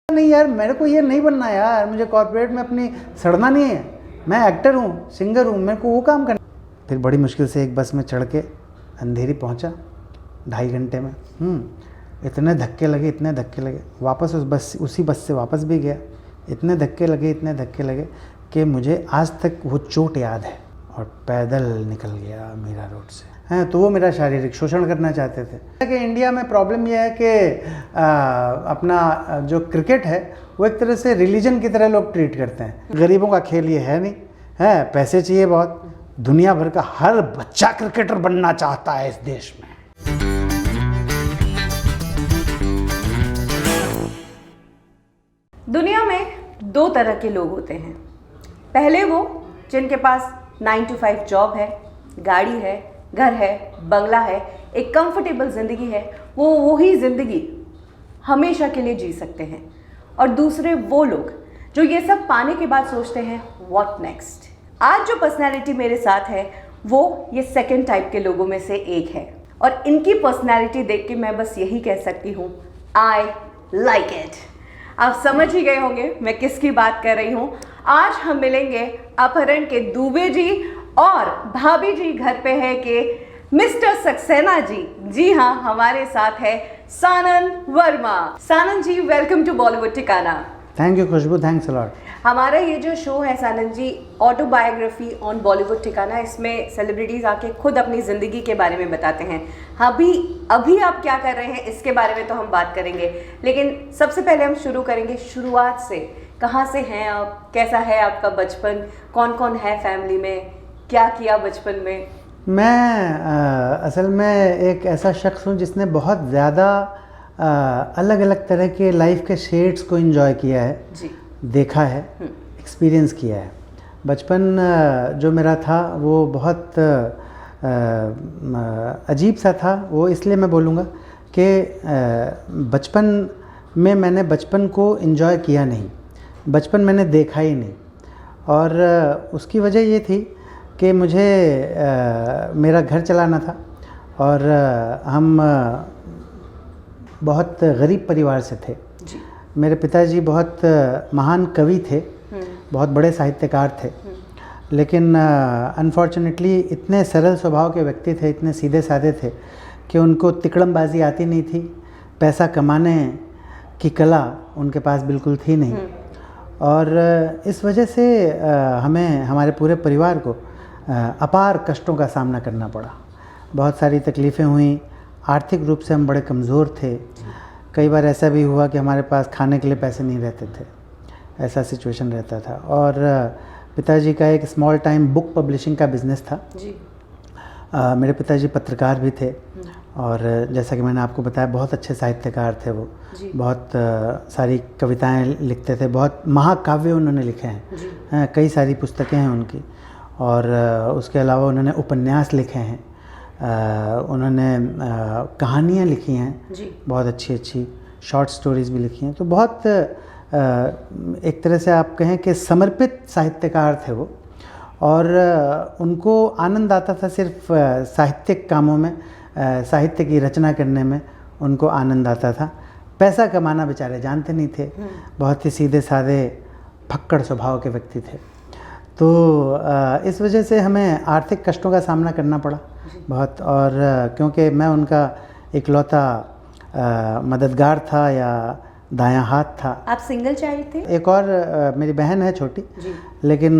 नहीं यार, मेरे को ये नहीं बनना यार, मुझे कॉर्पोरेट में अपनी सड़ना नहीं है, मैं एक्टर हूँ, सिंगर हूँ, मेरे को वो काम करना। फिर बड़ी मुश्किल से एक बस में चढ़ के अंधेरी पहुँचा 2.5 घंटे में। इतने धक्के लगे, वापस उसी बस से वापस भी गया। इतने धक्के लगे कि मुझे आज तक वो चोट याद है। और पैदल निकल गया मीरा रोड से। हैं तो वो मेरा शारीरिक शोषण करना चाहते थे। कि इंडिया में प्रॉब्लम यह है कि अपना जो क्रिकेट है वो एक तरह से रिलीजन की तरह लोग ट्रीट करते हैं। गरीबों का खेल ये है नहीं है, पैसे चाहिए बहुत। दुनिया भर का हर बच्चा क्रिकेटर बनना चाहता है इस देश में। दुनिया में 2 तरह के लोग होते हैं। पहले वो जिनके पास 9 to 5 जॉब है, गाड़ी है, घर है, बंगला है, एक कंफर्टेबल ज़िंदगी है, वो वही ज़िंदगी हमेशा के लिए जी सकते हैं। और दूसरे वो लोग जो ये सब पाने के बाद सोचते हैं व्हाट नेक्स्ट। आज जो पर्सनैलिटी मेरे साथ है वो ये सेकंड टाइप के लोगों में से एक है। और इनकी पर्सनैलिटी देख के मैं बस यही कह सकती हूँ, आई लाइक इट। आप समझ ही गए होंगे मैं किसकी बात कर रही हूँ। आज हम मिलेंगे अपहरण के दुबे जी और भाभी जी घर पे है कि मिस्टर सक्सेना जी। जी हाँ, हमारे साथ है Sanon Verma. Sanon ji, welcome to Bollywood Thikana. Thank you Khushbu, thanks a lot. हमारा ये जो शो है Sanon ji, autobiography on Bollywood Thikana, इसमें सेलिब्रिटीज़ आके खुद अपनी ज़िंदगी के बारे में बताते हैं। अभी आप क्या कर रहे हैं इसके बारे में तो हम बात करेंगे, लेकिन सबसे पहले हम शुरू करेंगे शुरुआत से। कहाँ से हैं आप, कैसा है आपका बचपन, कौन कौन है फैमिली में, क्या किया बचपन में? मैं असल में एक ऐसा शख्स हूँ जिसने बहुत ज़्यादा अलग अलग तरह के लाइफ के शेड्स को एंजॉय किया है जी, देखा है, एक्सपीरियंस किया है। बचपन जो मेरा था वो बहुत अजीब सा था। वो इसलिए मैं बोलूँगा कि बचपन में मैंने बचपन को एंजॉय किया नहीं, बचपन मैंने देखा ही नहीं। और उसकी वजह ये थी कि मुझे मेरा घर चलाना था और हम बहुत गरीब परिवार से थे। जी। मेरे पिताजी बहुत महान कवि थे, बहुत बड़े साहित्यकार थे, लेकिन अनफॉर्चुनेटली इतने सरल स्वभाव के व्यक्ति थे, इतने सीधे साधे थे कि उनको तिकड़मबाजी आती नहीं थी। पैसा कमाने की कला उनके पास बिल्कुल थी नहीं। और इस वजह से हमें, हमारे पूरे परिवार को अपार कष्टों का सामना करना पड़ा। बहुत सारी तकलीफ़ें हुई, आर्थिक रूप से हम बड़े कमज़ोर थे। कई बार ऐसा भी हुआ कि हमारे पास खाने के लिए पैसे नहीं रहते थे, ऐसा सिचुएशन रहता था। और पिताजी का एक स्मॉल टाइम बुक पब्लिशिंग का बिज़नेस था। जी। मेरे पिताजी पत्रकार भी थे और जैसा कि मैंने आपको बताया बहुत अच्छे साहित्यकार थे वो। बहुत सारी कविताएं लिखते थे, बहुत महाकाव्य उन्होंने लिखे हैं, कई सारी पुस्तकें हैं उनकी। और उसके अलावा उन्होंने उपन्यास लिखे हैं, उन्होंने कहानियाँ लिखी हैं बहुत अच्छी अच्छी, शॉर्ट स्टोरीज़ भी लिखी हैं। तो बहुत एक तरह से आप कहें कि समर्पित साहित्यकार थे वो। और उनको आनंद आता था सिर्फ साहित्यिक कामों में, साहित्य की रचना करने में उनको आनंद आता था। पैसा कमाना बेचारे जानते नहीं थे, बहुत ही सीधे साधे फक्कड़ स्वभाव के व्यक्ति थे। तो इस वजह से हमें आर्थिक कष्टों का सामना करना पड़ा बहुत। और क्योंकि मैं उनका इकलौता मददगार था या दायां हाथ था। आप सिंगल चाइल्ड थे? एक और मेरी बहन है छोटी, लेकिन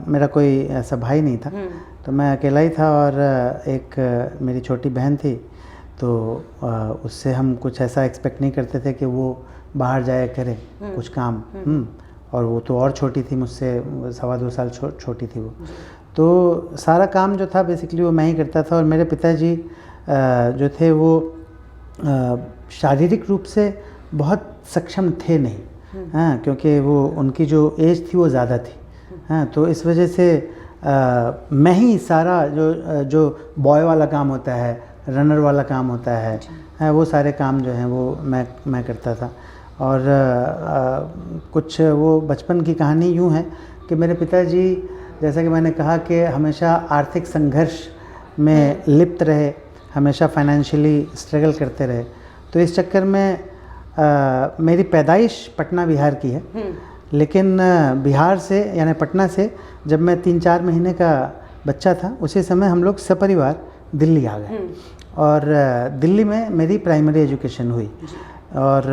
मेरा कोई ऐसा भाई नहीं था, तो मैं अकेला ही था। और एक मेरी छोटी बहन थी, तो उससे हम कुछ ऐसा एक्सपेक्ट नहीं करते थे कि वो बाहर जाए करे कुछ काम। और वो तो और छोटी थी मुझसे, 2.25 साल छोटी थी वो। तो सारा काम जो था बेसिकली वो मैं ही करता था। और मेरे पिताजी जो थे वो शारीरिक रूप से बहुत सक्षम थे नहीं, हाँ, क्योंकि वो उनकी जो एज थी वो ज़्यादा थी, हाँ। तो इस वजह से मैं ही सारा जो बॉय वाला काम होता है, रनर वाला काम होता है, हाँ, वो सारे काम जो हैं वो मैं करता था। और कुछ वो बचपन की कहानी यूँ है कि मेरे पिताजी, जैसा कि मैंने कहा कि हमेशा आर्थिक संघर्ष में लिप्त रहे, हमेशा फाइनेंशियली स्ट्रगल करते रहे। तो इस चक्कर में मेरी पैदाइश पटना बिहार की है, लेकिन बिहार से यानी पटना से जब मैं 3-4 महीने का बच्चा था उसी समय हम लोग सपरिवार दिल्ली आ गए और दिल्ली में मेरी प्राइमरी एजुकेशन हुई और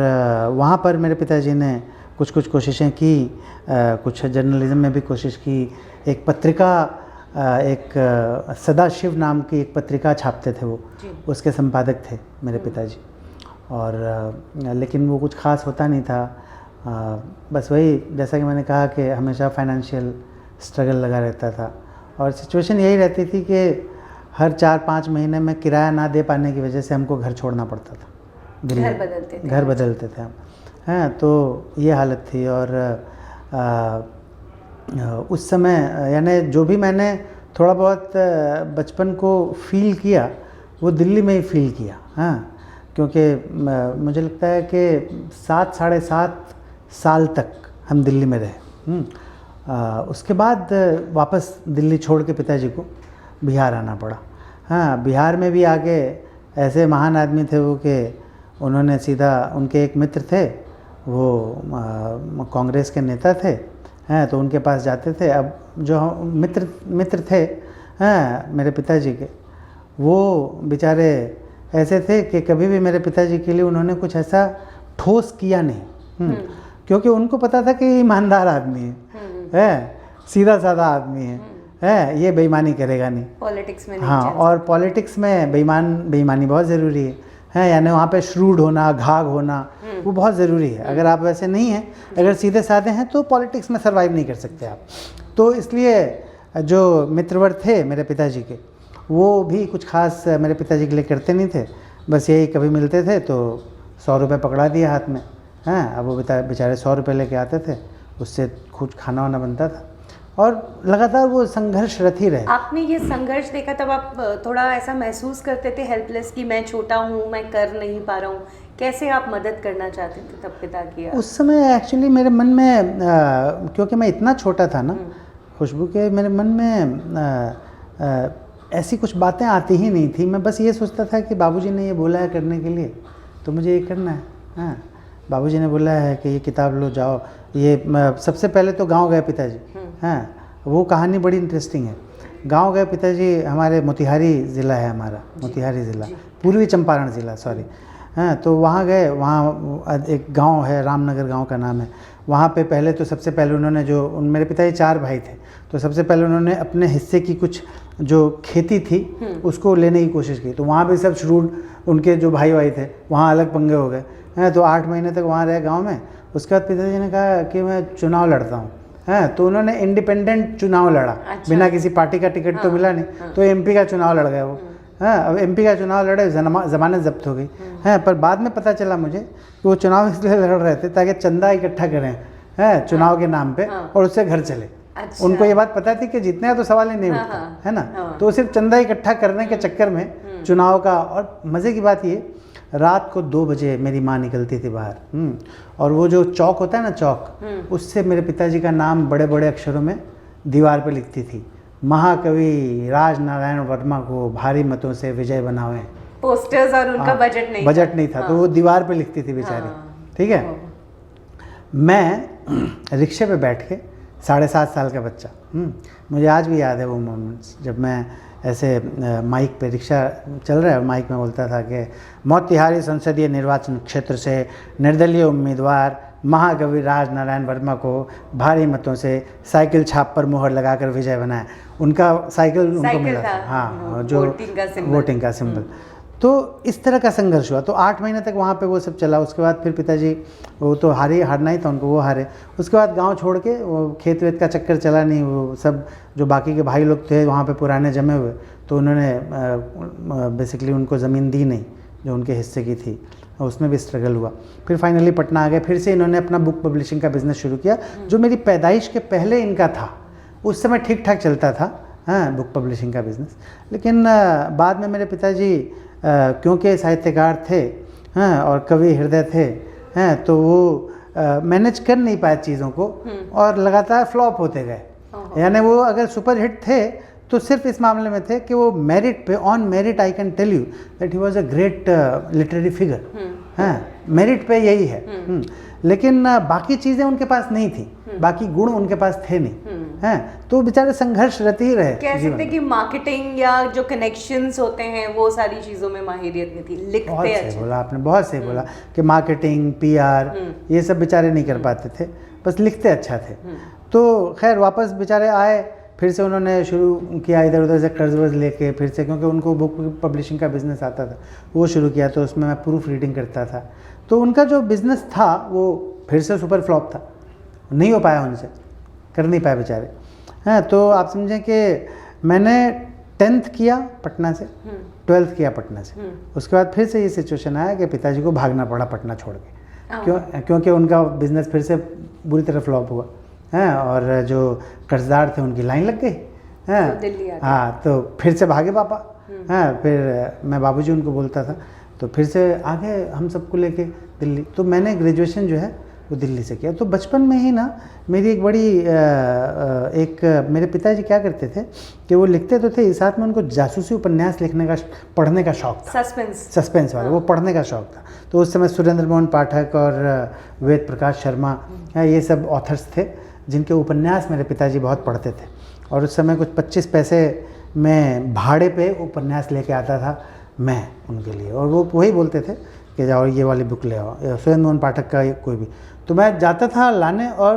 वहाँ पर मेरे पिताजी ने कुछ कोशिशें की, कुछ जर्नलिज्म में भी कोशिश की। एक पत्रिका, एक सदाशिव नाम की एक पत्रिका छापते थे वो, उसके संपादक थे मेरे पिताजी। और लेकिन वो कुछ ख़ास होता नहीं था, बस वही जैसा कि मैंने कहा कि हमेशा फाइनेंशियल स्ट्रगल लगा रहता था और सिचुएशन यही रहती थी कि हर 4-5 महीने में किराया ना दे पाने की वजह से हमको घर छोड़ना पड़ता था, दिल्ली घर बदलते थे हम, हैं। तो ये हालत थी और उस समय यानी जो भी मैंने थोड़ा बहुत बचपन को फील किया वो दिल्ली में ही फील किया, हाँ, क्योंकि मुझे लगता है कि 7-7.5 साल तक हम दिल्ली में रहे। उसके बाद वापस दिल्ली छोड़ के पिताजी को बिहार आना पड़ा। हाँ, बिहार में भी आके ऐसे महान आदमी थे वो कि उन्होंने सीधा, उनके एक मित्र थे वो कांग्रेस के नेता थे, हैं, तो उनके पास जाते थे। अब जो मित्र थे, हैं, मेरे पिताजी के, वो बेचारे ऐसे थे कि कभी भी मेरे पिताजी के लिए उन्होंने कुछ ऐसा ठोस किया नहीं, क्योंकि उनको पता था कि ईमानदार आदमी है, सीधा साधा आदमी है, ये बेईमानी करेगा नहीं पॉलिटिक्स में। हाँ, और पॉलिटिक्स में बेईमानी बहुत ज़रूरी है, यानी वहाँ पे श्रूड होना, घाघ होना वो बहुत ज़रूरी है। अगर आप वैसे नहीं हैं, अगर सीधे साधे हैं तो पॉलिटिक्स में सर्वाइव नहीं कर सकते आप। तो इसलिए जो मित्रवर थे मेरे पिताजी के, वो भी कुछ खास मेरे पिताजी के लिए करते नहीं थे, बस यही कभी मिलते थे तो 100 रुपये पकड़ा दिए हाथ में, हैं, अब वो बेचारे 100 रुपये लेके आते थे, उससे कुछ खाना वाना बनता था और लगातार वो संघर्षरत ही रहे। आपने ये संघर्ष देखा तब आप थोड़ा ऐसा महसूस करते थे हेल्पलेस कि मैं छोटा हूँ, मैं कर नहीं पा रहा हूँ? कैसे आप मदद करना चाहते थे तब पिता की? उस समय एक्चुअली मेरे मन में क्योंकि मैं इतना छोटा था ना खुशबू के, मेरे मन में ऐसी कुछ बातें आती ही नहीं थी। मैं बस ये सोचता था कि बाबूजी ने ये बोला है करने के लिए तो मुझे ये करना है। हाँ, बाबूजी ने बोला है कि ये किताब लो, जाओ। ये सबसे पहले तो गांव गए पिताजी, हाँ, वो कहानी बड़ी इंटरेस्टिंग है। गांव गए पिताजी, हमारे मोतिहारी ज़िला है, हमारा मोतिहारी ज़िला, पूर्वी चंपारण ज़िला, सॉरी, हाँ, तो वहाँ गए। वहाँ एक गांव है, रामनगर गांव का नाम है। वहाँ पे पहले तो सबसे पहले उन्होंने मेरे पिताजी 4 भाई थे, तो सबसे पहले उन्होंने अपने हिस्से की कुछ जो खेती थी उसको लेने की कोशिश की। तो वहाँ भी सब श्रूड, उनके जो भाई थे वहाँ अलग पंगे हो गए, हैं। तो 8 महीने तक वहाँ रहे गाँव में। उसके बाद पिताजी ने कहा कि मैं चुनाव लड़ता हूँ, हैं, तो उन्होंने इंडिपेंडेंट चुनाव लड़ा। अच्छा। बिना किसी पार्टी का टिकट तो मिला नहीं, तो MP का चुनाव लड़ गए वो, हैं। अब MP का चुनाव लड़े, ज़मानत जब्त हो गई, हैं। पर बाद में पता चला मुझे कि वो चुनाव इसलिए लड़ रहे थे ताकि चंदा इकट्ठा करें, हैं, चुनाव के नाम पे, और उससे घर चले। अच्छा। उनको ये बात पता थी कि जीतने हैं तो सवाल ही नहीं उठता, है ना। तो सिर्फ चंदा इकट्ठा करने के चक्कर में चुनाव का। और मज़े की बात ये, रात को 2 बजे मेरी माँ निकलती थी बाहर, और वो जो चौक होता है ना, चौक, उससे मेरे पिताजी का नाम बड़े बड़े अक्षरों में दीवार पे लिखती थी, महाकवि राजनारायण वर्मा को भारी मतों से विजय बनावे। पोस्टर्स और उनका बजट नहीं था, तो वो दीवार पे लिखती थी बेचारी, ठीक है। मैं रिक्शे पे बैठ के 7.5 साल का बच्चा, मुझे आज भी याद है वो मोमेंट्स, जब मैं ऐसे माइक पे, रिक्शा चल रहा है और माइक में बोलता था कि मोतिहारी संसदीय निर्वाचन क्षेत्र से निर्दलीय उम्मीदवार महाकवि राजनारायण वर्मा को भारी मतों से साइकिल छाप पर मुहर लगाकर विजय बनाया। उनका साइकिल उनको मिला था, हाँ, जो वोटिंग का सिंबल। तो इस तरह का संघर्ष हुआ। तो 8 महीने तक वहाँ पे वो सब चला। उसके बाद फिर पिताजी, वो तो हारना ही था उनको, वो हारे। उसके बाद गांव छोड़ के वो खेत वेत का चक्कर चला नहीं। वो सब जो बाकी के भाई लोग थे वहाँ पे पुराने जमे हुए, तो उन्होंने बेसिकली उनको ज़मीन दी नहीं जो उनके हिस्से की थी, उसमें भी स्ट्रगल हुआ। फिर फाइनली पटना आ गए। फिर से इन्होंने अपना बुक पब्लिशिंग का बिज़नेस शुरू किया, जो मेरी पैदाइश के पहले इनका था। उस समय ठीक ठाक चलता था, हाँ, बुक पब्लिशिंग का बिज़नेस। लेकिन बाद में मेरे पिताजी क्योंकि साहित्यकार थे, हैं, और कवि हृदय थे, हैं, तो वो मैनेज कर नहीं पाए चीज़ों को और लगातार फ्लॉप होते गए। यानी वो अगर सुपर हिट थे तो सिर्फ इस मामले में थे कि वो मेरिट पे, on merit I can tell you that he was a great literary figure, हैं, मेरिट पे यही है। लेकिन बाकी चीज़ें उनके पास नहीं थी, बाकी गुण उनके पास थे नहीं, हैं, तो बेचारे संघर्ष रहते ही रहे। कह सकते कि मार्केटिंग या जो कनेक्शंस होते हैं वो सारी चीज़ों में माहिरियत नहीं थी, लिखते बहुत अच्छे। सही बोला आपने, बहुत सही बोला कि मार्केटिंग, पीआर ये सब बेचारे नहीं कर पाते थे, बस लिखते अच्छा थे। तो खैर वापस बेचारे आए, फिर से उन्होंने शुरू किया इधर उधर से कर्ज वर्ज लेके, फिर से, क्योंकि उनको बुक पब्लिशिंग का बिज़नेस आता था, वो शुरू किया। तो उसमें मैं प्रूफ रीडिंग करता था। तो उनका जो बिज़नेस था वो फिर से सुपर फ्लॉप था, नहीं हो पाया उनसे, कर नहीं पाए बेचारे, हैं। तो आप समझें कि मैंने 10th किया पटना से, 12th किया पटना से। उसके बाद फिर से ये सिचुएशन आया कि पिताजी को भागना पड़ा पटना छोड़ के, क्योंकि उनका बिज़नेस फिर से बुरी तरह फ्लॉप हुआ, हैं, और जो कर्जदार थे उनकी लाइन लग गई, हैं। तो दिल्ली आ गए। हाँ, तो फिर से भागे पापा, हैं। फिर मैं बाबूजी उनको बोलता था, तो फिर से आ गए हम सबको लेके दिल्ली। तो मैंने ग्रेजुएशन जो है वो दिल्ली से किया। तो बचपन में ही ना मेरी एक बड़ी मेरे पिताजी क्या करते थे कि वो लिखते तो थे, साथ में उनको जासूसी उपन्यास लिखने का, पढ़ने का शौक था, सस्पेंस वाला, वो पढ़ने का शौक था। तो उस समय सुरेंद्र मोहन पाठक और वेद प्रकाश शर्मा, ये सब ऑथर्स थे जिनके उपन्यास मेरे पिताजी बहुत पढ़ते थे। और उस समय कुछ 25 पैसे में भाड़े पे उपन्यास लेके आता था मैं उनके लिए, और वो वही बोलते थे कि जाओ ये वाली बुक ले आओ, सुरेंद्र मोहन पाठक का कोई भी। तो मैं जाता था लाने, और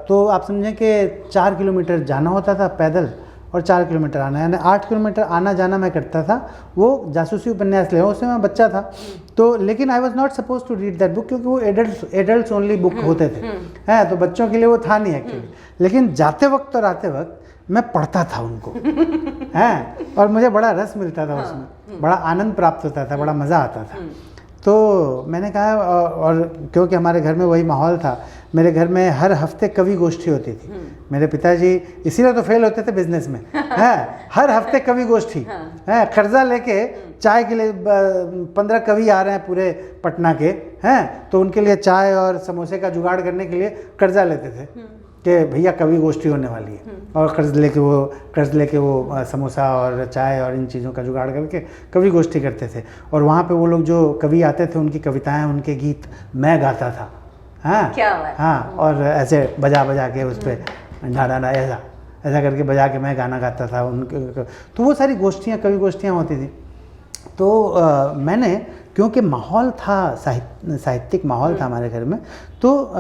तो आप समझें कि 4 किलोमीटर जाना होता था पैदल और 4 किलोमीटर आना, यानी 8 किलोमीटर आना जाना मैं करता था वो जासूसी उपन्यास ले। उसमें मैं बच्चा था, तो लेकिन I was not suppose to read that book, क्योंकि वो एडल्ट्स ओनली बुक होते थे, हैं, तो बच्चों के लिए वो था नहीं एक्चुअली। लेकिन जाते वक्त और आते वक्त मैं पढ़ता था उनको, हैं, और मुझे बड़ा रस मिलता था उसमें, बड़ा आनंद प्राप्त होता था, बड़ा मज़ा आता था। तो मैंने कहा, और क्योंकि हमारे घर में वही माहौल था, मेरे घर में हर हफ्ते कवि गोष्ठी होती थी। मेरे पिताजी इसीलिए तो फेल होते थे बिजनेस में, हैं, हर हफ्ते कवि गोष्ठी, हैं, कर्जा लेके चाय के लिए 15 कवि आ रहे हैं पूरे पटना के, हैं, तो उनके लिए चाय और समोसे का जुगाड़ करने के लिए कर्जा लेते थे कि भैया कवि गोष्ठी होने वाली है, और कर्ज लेके वो समोसा और चाय और इन चीज़ों का जुगाड़ करके कवि गोष्ठी करते थे। और वहाँ पे वो लोग जो कवि आते थे, उनकी कविताएं, उनके गीत मैं गाता था, हाँ क्या बात। हाँ, और ऐसे बजा के उस पर डाडा ऐसा करके बजा के मैं गाना गाता था उनके। तो वो सारी गोष्ठियाँ, कवि गोष्ठियाँ होती थी। तो मैंने, क्योंकि माहौल था, साहित्यिक माहौल था हमारे घर में, तो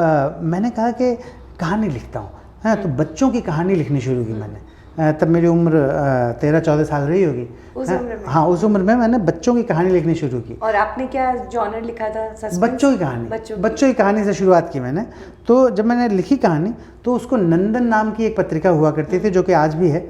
मैंने कहा कि कहानी लिखता हूँ, हाँ। तो बच्चों की कहानी लिखनी शुरू की मैंने। तब मेरी उम्र 13-14 साल रही होगी, उस उम्र में। हाँ, उस उम्र में मैंने बच्चों की कहानी लिखनी शुरू की। और आपने क्या जॉनर लिखा था? बच्चों की कहानी, बच्चों की कहानी से शुरुआत की मैंने। तो जब मैंने लिखी कहानी, तो उसको नंदन नाम की एक पत्रिका हुआ करती थी, जो कि आज भी है,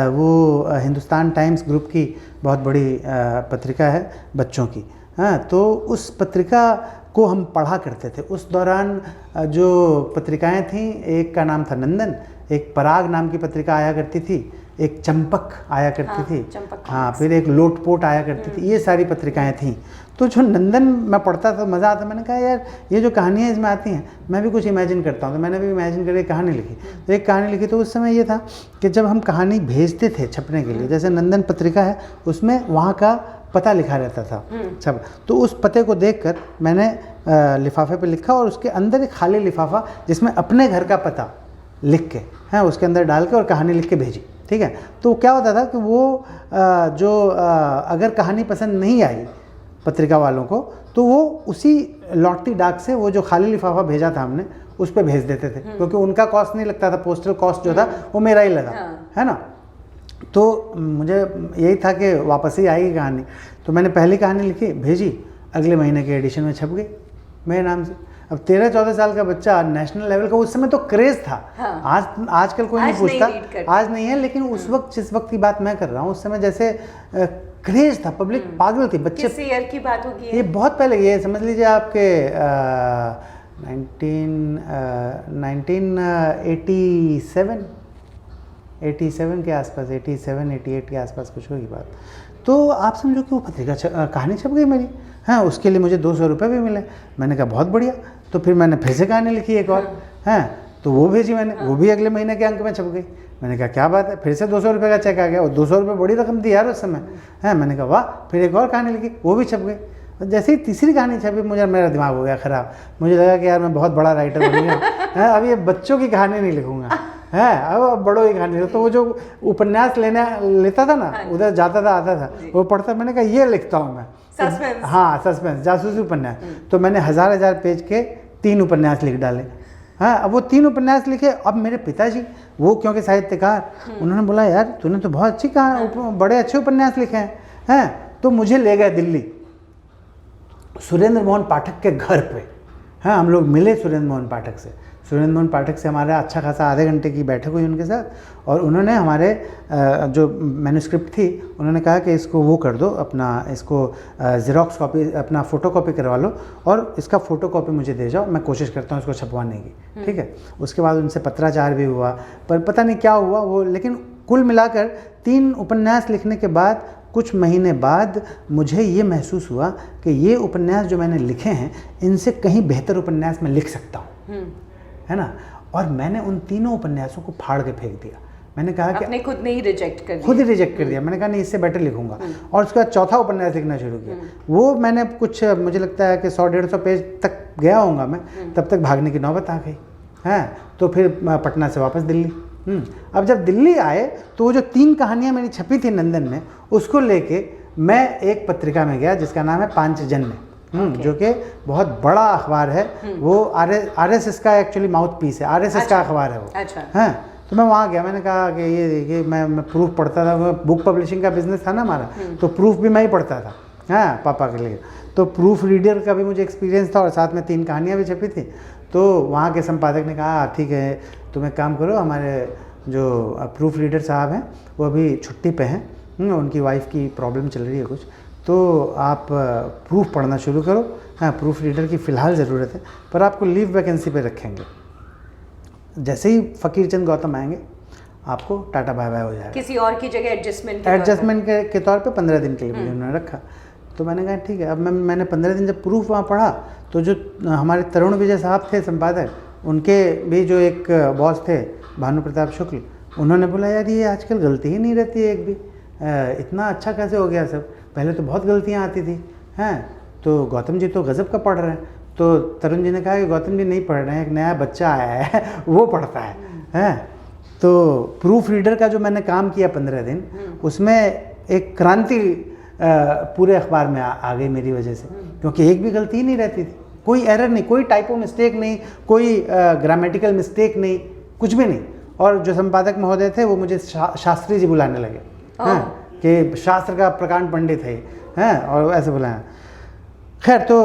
वो हिंदुस्तान टाइम्स ग्रुप की बहुत बड़ी पत्रिका है बच्चों की, हाँ। तो उस पत्रिका को हम पढ़ा करते थे। उस दौरान जो पत्रिकाएं थीं, एक का नाम था नंदन, एक पराग नाम की पत्रिका आया करती थी, एक चंपक आया करती थी, हाँ, फिर एक लोटपोट आया करती थी, ये सारी पत्रिकाएं थीं। तो जो नंदन मैं पढ़ता था, मज़ा आता। मैंने कहा यार ये जो कहानियाँ इसमें आती हैं, मैं भी कुछ इमेजिन करता हूँ। तो मैंने भी इमेजिन करके कहानी लिखी। तो एक कहानी लिखी। तो उस समय ये था कि जब हम कहानी भेजते थे छपने के लिए, जैसे नंदन पत्रिका है, उसमें वहाँ का पता लिखा रहता था सब। तो उस पते को देखकर मैंने लिफाफे पे लिखा, और उसके अंदर एक खाली लिफाफा जिसमें अपने घर का पता लिख के, हैं, उसके अंदर डाल के और कहानी लिख के भेजी, ठीक है। तो क्या होता था कि वो अगर कहानी पसंद नहीं आई पत्रिका वालों को, तो वो उसी लौटती डाक से वो जो खाली लिफाफा भेजा था हमने, उस पर भेज देते थे, क्योंकि उनका कॉस्ट नहीं लगता था, पोस्टल कॉस्ट जो था वो मेरा ही लगा, है ना। तो मुझे यही था कि वापस ही आएगी कहानी। तो मैंने पहली कहानी लिखी, भेजी, अगले महीने के एडिशन में छप गई मेरे नाम से। अब 13-14 साल का बच्चा, नेशनल लेवल का, उस समय तो क्रेज था, हाँ। आजकल कोई नहीं पूछता, आज नहीं है, लेकिन उस वक्त, जिस वक्त की बात मैं कर रहा हूँ, उस समय जैसे क्रेज था, पब्लिक पागल थी, बच्चे। किस ईयर की बात होगी? ये बहुत पहले, ये समझ लीजिए आपके 1987 के आसपास, 87-88 के आसपास कुछ होगी बात। तो आप समझो कि वो पत्रिका कहानी छप गई मेरी, हाँ। उसके लिए मुझे 200 रुपये भी मिले। मैंने कहा बहुत बढ़िया। तो फिर मैंने फिर से कहानी लिखी एक और, हैं, तो वो भेजी मैंने, वो भी अगले महीने के अंक में छप गई। मैंने कहा क्या बात है, फिर से 200 रुपये का चेक आ गया। और 200 रुपये बड़ी रकम थी यार उस समय, हैं। मैंने कहा वाह। फिर एक और कहानी लिखी, वो भी छप गई। जैसे ही तीसरी कहानी छपी मुझे मेरा दिमाग हो गया ख़राब। मुझे लगा कि यार मैं बहुत बड़ा राइटर बनूंगा, अब ये बच्चों की कहानी नहीं लिखूंगा, है अब बड़ों की कहानी। तो वो जो उपन्यास लेता था ना, उधर जाता था आता था, वो पढ़ता, मैंने कहा ये लिखता हूँ मैं, सस्पेंस। हाँ सस्पेंस, जासूसी उपन्यास। तो मैंने हजार पेज के 3 उपन्यास लिख डाले। हाँ, अब वो 3 उपन्यास लिखे। अब मेरे पिताजी, वो क्योंकि साहित्यकार, उन्होंने बोला यार तूने तो बहुत अच्छी बड़े अच्छे उपन्यास लिखे हैं। तो मुझे ले गए दिल्ली सुरेंद्र मोहन पाठक के घर पे। हाँ, हम लोग मिले सुरेंद्र मोहन पाठक से। सुरेंद्र मोहन पाठक से हमारा अच्छा खासा आधे घंटे की बैठक हुई उनके साथ, और उन्होंने हमारे जो मैन्युस्क्रिप्ट थी, उन्होंने कहा कि इसको वो कर दो, अपना इसको ज़ेरॉक्स कॉपी, अपना फ़ोटो कॉपी करवा लो और इसका फ़ोटो कॉपी मुझे दे जाओ, मैं कोशिश करता हूँ इसको छपवाने की। ठीक है। उसके बाद उनसे पत्राचार भी हुआ, पर पता नहीं क्या हुआ वो, लेकिन कुल मिलाकर 3 उपन्यास लिखने के बाद कुछ महीने बाद मुझे ये महसूस हुआ कि ये उपन्यास जो मैंने लिखे हैं, इनसे कहीं बेहतर उपन्यास मैं लिख सकता हूँ, है ना। और मैंने उन 3 उपन्यासों को फाड़ के फेंक दिया। मैंने कहा कि आपने खुद ने ही रिजेक्ट कर दिया। खुद ही रिजेक्ट कर दिया। मैंने कहा नहीं, इससे बेटर लिखूंगा। और उसके बाद चौथा उपन्यास लिखना शुरू किया। वो मैंने कुछ, मुझे लगता है कि 100-150 पेज तक गया होऊंगा मैं, तब तक भागने की नौबत आ गई। हैं, तो फिर पटना से वापस दिल्ली। अब जब दिल्ली आए तो वो जो 3 कहानियाँ मेरी छपी थी नंदन में, उसको लेके मैं एक पत्रिका में गया जिसका नाम है पांचजन्य, जो कि बहुत बड़ा अखबार है। वो RSS का एक्चुअली माउथ पीस है, RSS का अखबार है वो। हाँ, तो मैं वहाँ गया। मैंने कहा कि ये देखिए, मैं प्रूफ पढ़ता था, बुक पब्लिशिंग का बिजनेस था ना हमारा, तो प्रूफ भी मैं ही पढ़ता था, हाँ, पापा के लिए। तो प्रूफ रीडर का भी मुझे एक्सपीरियंस था, और साथ में 3 कहानियाँ भी छपी थी। तो वहाँ के संपादक ने कहा ठीक है, तुम एक काम करो, हमारे जो प्रूफ रीडर साहब हैं वो अभी छुट्टी पे हैं, उनकी वाइफ की प्रॉब्लम चल रही है कुछ, तो आप प्रूफ पढ़ना शुरू करो। हाँ, प्रूफ रीडर की फ़िलहाल ज़रूरत है, पर आपको लीव वैकेंसी पे रखेंगे। जैसे ही फ़कीर चंद गौतम आएंगे आपको टाटा बाय बाय हो जाएगा। किसी और की जगह एडजस्टमेंट के तौर पे 15 दिन के लिए मुझे उन्होंने रखा। तो मैंने कहा ठीक है। अब मैंने 15 दिन जब प्रूफ वहाँ पढ़ा, तो जो हमारे तरुण विजय साहब थे संपादक, उनके भी जो एक बॉस थे भानु प्रताप शुक्ल, उन्होंने बोला यार ये आजकल गलती ही नहीं रहती है एक भी, इतना अच्छा कैसे हो गया सब, पहले तो बहुत गलतियाँ आती थी। हैं, तो गौतम जी तो गज़ब का पढ़ रहे हैं। तो तरुण जी ने कहा कि गौतम जी नहीं पढ़ रहे हैं, एक नया बच्चा आया है वो पढ़ता है। हैं, तो प्रूफ रीडर का जो मैंने काम किया 15 दिन, उसमें एक क्रांति पूरे अखबार में आ गई मेरी वजह से, क्योंकि एक भी गलती ही नहीं रहती थी, कोई एरर नहीं, कोई टाइपो मिस्टेक नहीं, कोई ग्रामेटिकल मिस्टेक नहीं, कुछ भी नहीं। और जो संपादक महोदय थे वो मुझे शास्त्री जी बुलाने लगे, हैं, कि शास्त्र का प्रकांड पंडित है, हैं, और ऐसे बुलाया। खैर, तो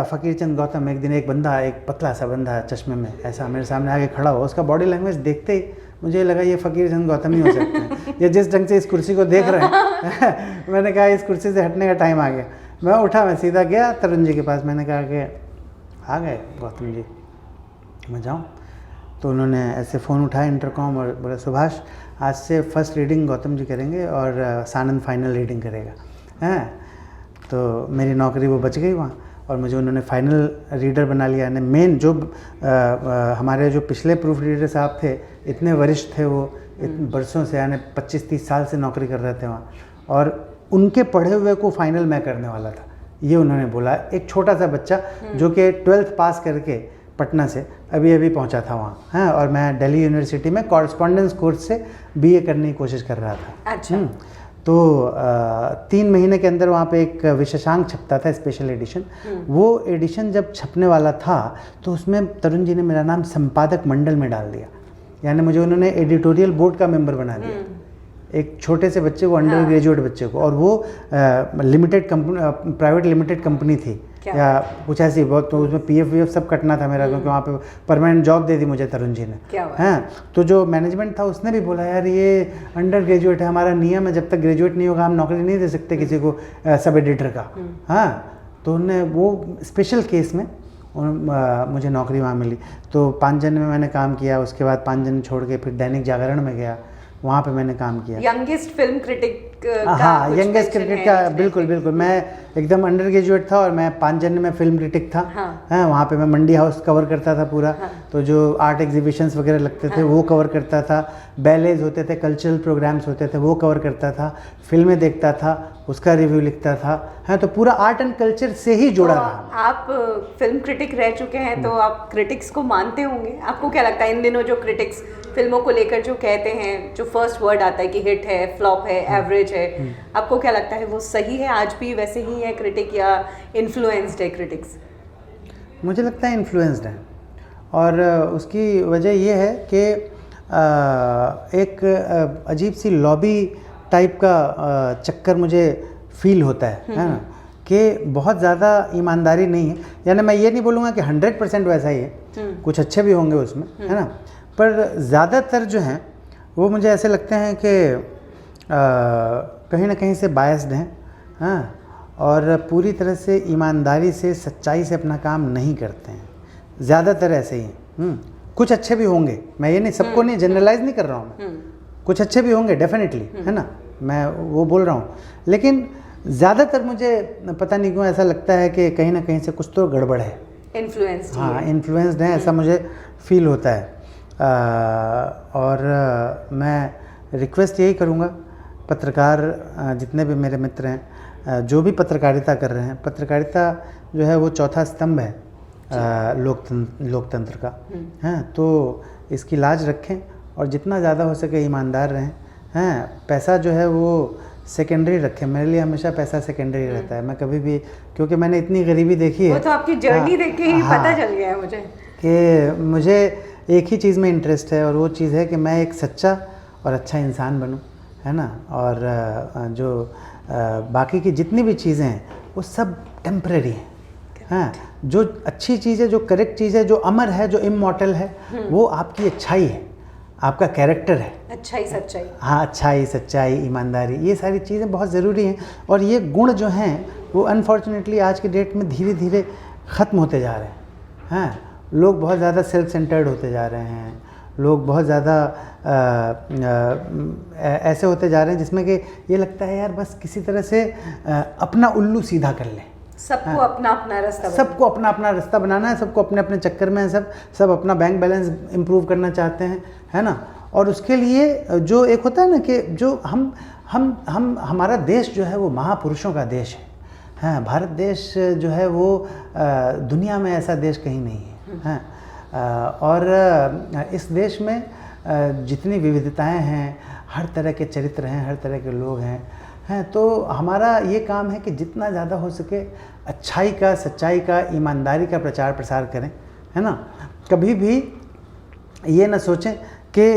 फ़कीर चंद गौतम एक दिन, एक बंदा, एक पतला सा बंदा चश्मे में ऐसा मेरे सामने आके खड़ा हुआ। उसका बॉडी लैंग्वेज देखते ही मुझे लगा ये फ़कीर चंद गौतम ही हो सकते हैं, ये जिस ढंग से इस कुर्सी को देख रहे हैं। मैंने कहा इस कुर्सी से हटने का टाइम आ गया। मैं उठा, मैं सीधा गया तरुण जी के पास। मैंने कहा कि आ गए गौतम जी, मैं जाऊँ? तो उन्होंने ऐसे फ़ोन उठाया इंटरकॉम और बोला सुभाष, आज से फर्स्ट रीडिंग गौतम जी करेंगे और सानंद फाइनल रीडिंग करेगा। हैं, तो मेरी नौकरी वो बच गई वहाँ, और मुझे उन्होंने फाइनल रीडर बना लिया। यानी मेन जो हमारे जो पिछले प्रूफ रीडर साहब थे, इतने वरिष्ठ थे वो, बरसों से, यानी 25-30 साल से नौकरी कर रहे थे वहाँ, और उनके पढ़े हुए को फाइनल मैं करने वाला था, ये उन्होंने बोला। एक छोटा सा बच्चा जो कि 12th पास करके पटना से अभी पहुंचा था वहाँ, हैं, और मैं दिल्ली यूनिवर्सिटी में कॉरेस्पॉन्डेंस कोर्स से BA करने की कोशिश कर रहा था। अच्छा। तो 3 महीने के अंदर वहाँ पे एक विशेषांक छपता था, स्पेशल एडिशन। वो एडिशन जब छपने वाला था तो उसमें तरुण जी ने मेरा नाम संपादक मंडल में डाल दिया, यानी मुझे उन्होंने एडिटोरियल बोर्ड का मेंबर बना दिया, एक छोटे से बच्चे को, अंडर ग्रेजुएट बच्चे को। और वो limited company, private limited company थी या कुछ ऐसी बहुत, तो उसमें PF सब कटना था मेरा, क्योंकि वहाँ पे परमानेंट जॉब दे दी मुझे तरुण जी ने। हैं, तो जो मैनेजमेंट था उसने भी बोला यार ये अंडर ग्रेजुएट है, हमारा नियम है जब तक ग्रेजुएट नहीं होगा हम नौकरी नहीं दे सकते किसी को सब एडिटर का। हाँ, तो उन्होंने वो स्पेशल केस में मुझे नौकरी वहाँ मिली। तो पांचजन्य में मैंने काम किया, उसके बाद पांचजन्य छोड़ के फिर दैनिक जागरण में गया, वहाँ पे मैंने काम किया। यंगेस्ट फिल्म क्रिटिक हाँ, यंगेस्ट क्रिकेट का, बिल्कुल बिल्कुल। मैं एकदम अंडर ग्रेजुएट था और मैं पांचजन्य में फिल्म क्रिटिक था। हाँ, वहाँ पे मैं मंडी हाउस कवर करता था पूरा। तो जो आर्ट एग्जीबिशंस वगैरह लगते थे वो कवर करता था, बैलेज होते थे, कल्चरल प्रोग्राम्स होते थे वो कवर करता था, फिल्में देखता था, उसका रिव्यू लिखता था। हाँ, तो पूरा आर्ट एंड कल्चर से ही जुड़ा रहा। आप फिल्म क्रिटिक रह चुके हैं तो आप क्रिटिक्स को मानते होंगे। आपको क्या लगता है इन दिनों जो क्रिटिक्स फिल्मों को लेकर जो कहते हैं, जो फर्स्ट वर्ड आता है कि हिट है, फ्लॉप है, एवरेज है, आपको क्या लगता है वो सही है? आज भी वैसे ही है क्रिटिक या इन्फ्लुएंस्ड है क्रिटिक्स? मुझे लगता है इन्फ्लुएंस्ड है, और उसकी वजह ये है कि एक अजीब सी लॉबी टाइप का चक्कर मुझे फील होता है ना, कि बहुत ज़्यादा ईमानदारी नहीं है। यानी मैं ये नहीं बोलूँगा कि 100% वैसा ही है, कुछ अच्छे भी होंगे उसमें, है ना, पर ज़्यादातर जो हैं वो मुझे ऐसे लगते हैं कि कहीं ना कहीं से बायस्ड हैं, हाँ, और पूरी तरह से ईमानदारी से, सच्चाई से अपना काम नहीं करते हैं। ज़्यादातर ऐसे ही हैं। कुछ अच्छे भी होंगे, मैं ये नहीं, सबको नहीं जनरलाइज नहीं कर रहा हूँ मैं, कुछ अच्छे भी होंगे डेफिनेटली, है ना, मैं वो बोल रहा हूँ, लेकिन ज़्यादातर मुझे पता नहीं क्यों ऐसा लगता है कि कहीं ना कहीं से कुछ तो गड़बड़ है, इन्फ्लुएंस्ड। हाँ, इन्फ्लुएंस्ड है, ऐसा मुझे फील होता है। और मैं रिक्वेस्ट यही करूँगा, पत्रकार जितने भी मेरे मित्र हैं, जो भी पत्रकारिता कर रहे हैं, पत्रकारिता जो है वो चौथा स्तंभ है लोकतंत्र का, हैं, तो इसकी लाज रखें और जितना ज़्यादा हो सके ईमानदार रहें। हैं, पैसा जो है वो सेकेंडरी रखें। मेरे लिए हमेशा पैसा सेकेंडरी रहता है। मैं कभी भी, क्योंकि मैंने इतनी गरीबी देखी है, वो तो आपकी जर्नी देख के ही पता चल गया है मुझे, कि मुझे एक ही चीज़ में इंटरेस्ट है, और वो चीज़ है कि मैं एक सच्चा और अच्छा इंसान बनूं, है ना, और जो बाकी की जितनी भी चीज़ें हैं वो सब टेम्परेरी हैं। हाँ, जो अच्छी चीज़ है, जो करेक्ट चीज़ है, जो अमर है, जो इमॉर्टल है, वो आपकी अच्छाई है, आपका कैरेक्टर है, अच्छाई सच्चाई। हाँ, अच्छाई सच्चाई ईमानदारी, ये सारी चीज़ें बहुत ज़रूरी हैं। और ये गुण जो हैं वो अनफॉर्चुनेटली आज के डेट में धीरे धीरे ख़त्म होते जा रहे हैं। हाँ, लोग बहुत ज़्यादा सेल्फ सेंटर्ड होते जा रहे हैं, लोग बहुत ज़्यादा ऐसे होते जा रहे हैं जिसमें कि ये लगता है यार बस किसी तरह से अपना उल्लू सीधा कर लें। सबको अपना अपना रास्ता, सबको अपना अपना रास्ता बनाना है, सबको अपने अपने चक्कर में है, सब अपना बैंक बैलेंस इम्प्रूव करना चाहते हैं, है ना। और उसके लिए जो एक होता है ना कि जो हम हमारा देश जो है वो महापुरुषों का देश है। हाँ, भारत देश जो है वो दुनिया में ऐसा देश कहीं नहीं है। हाँ, और इस देश में जितनी विविधताएं हैं, हर तरह के चरित्र हैं, हर तरह के लोग हैं, तो हमारा ये काम है कि जितना ज़्यादा हो सके अच्छाई का, सच्चाई का, ईमानदारी का प्रचार प्रसार करें, है ना। कभी भी ये ना सोचें कि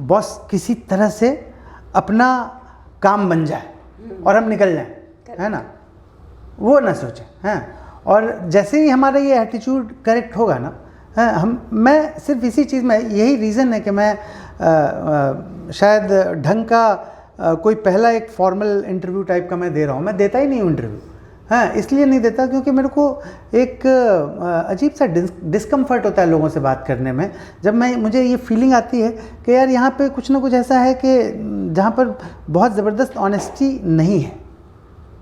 बस किसी तरह से अपना काम बन जाए और हम निकल जाएं, है ना, वो ना सोचें। हैं, और जैसे ही हमारा ये एटीट्यूड करेक्ट होगा ना, मैं सिर्फ इसी चीज़ में, यही रीज़न है कि मैं शायद ढंग का कोई पहला एक फॉर्मल इंटरव्यू टाइप का मैं दे रहा हूँ। मैं देता ही नहीं हूँ इंटरव्यू। हाँ, इसलिए नहीं देता क्योंकि मेरे को एक अजीब सा डिस्कम्फर्ट होता है लोगों से बात करने में, जब मुझे ये फीलिंग आती है कि यार यहाँ पे कुछ ना कुछ ऐसा है कि जहाँ पर बहुत ज़बरदस्त ऑनेस्टी नहीं है,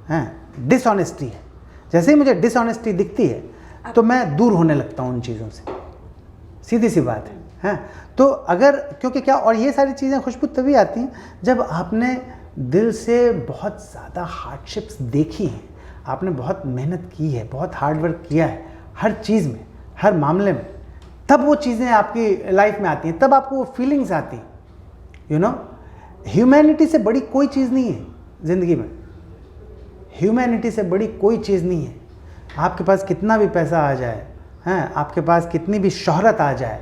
हाँ, डिसऑनेस्टी है। जैसे ही मुझे डिसऑनेस्टी दिखती है तो मैं दूर होने लगता हूँ उन चीज़ों से, सीधी सी बात है। हाँ, तो अगर, क्योंकि क्या, और ये सारी चीज़ें खुशबू तभी आती हैं जब आपने दिल से बहुत ज़्यादा हार्डशिप्स देखी हैं, आपने बहुत मेहनत की है, बहुत हार्ड वर्क किया है हर चीज़ में, हर मामले में, तब वो चीज़ें आपकी लाइफ में आती हैं, तब आपको वो फीलिंग्स आती हैं। यू नो, ह्यूमैनिटी से बड़ी कोई चीज़ नहीं है ज़िंदगी में, ह्यूमैनिटी से बड़ी कोई चीज़ नहीं है। आपके पास कितना भी पैसा आ जाए, हैं, आपके पास कितनी भी शोहरत आ जाए,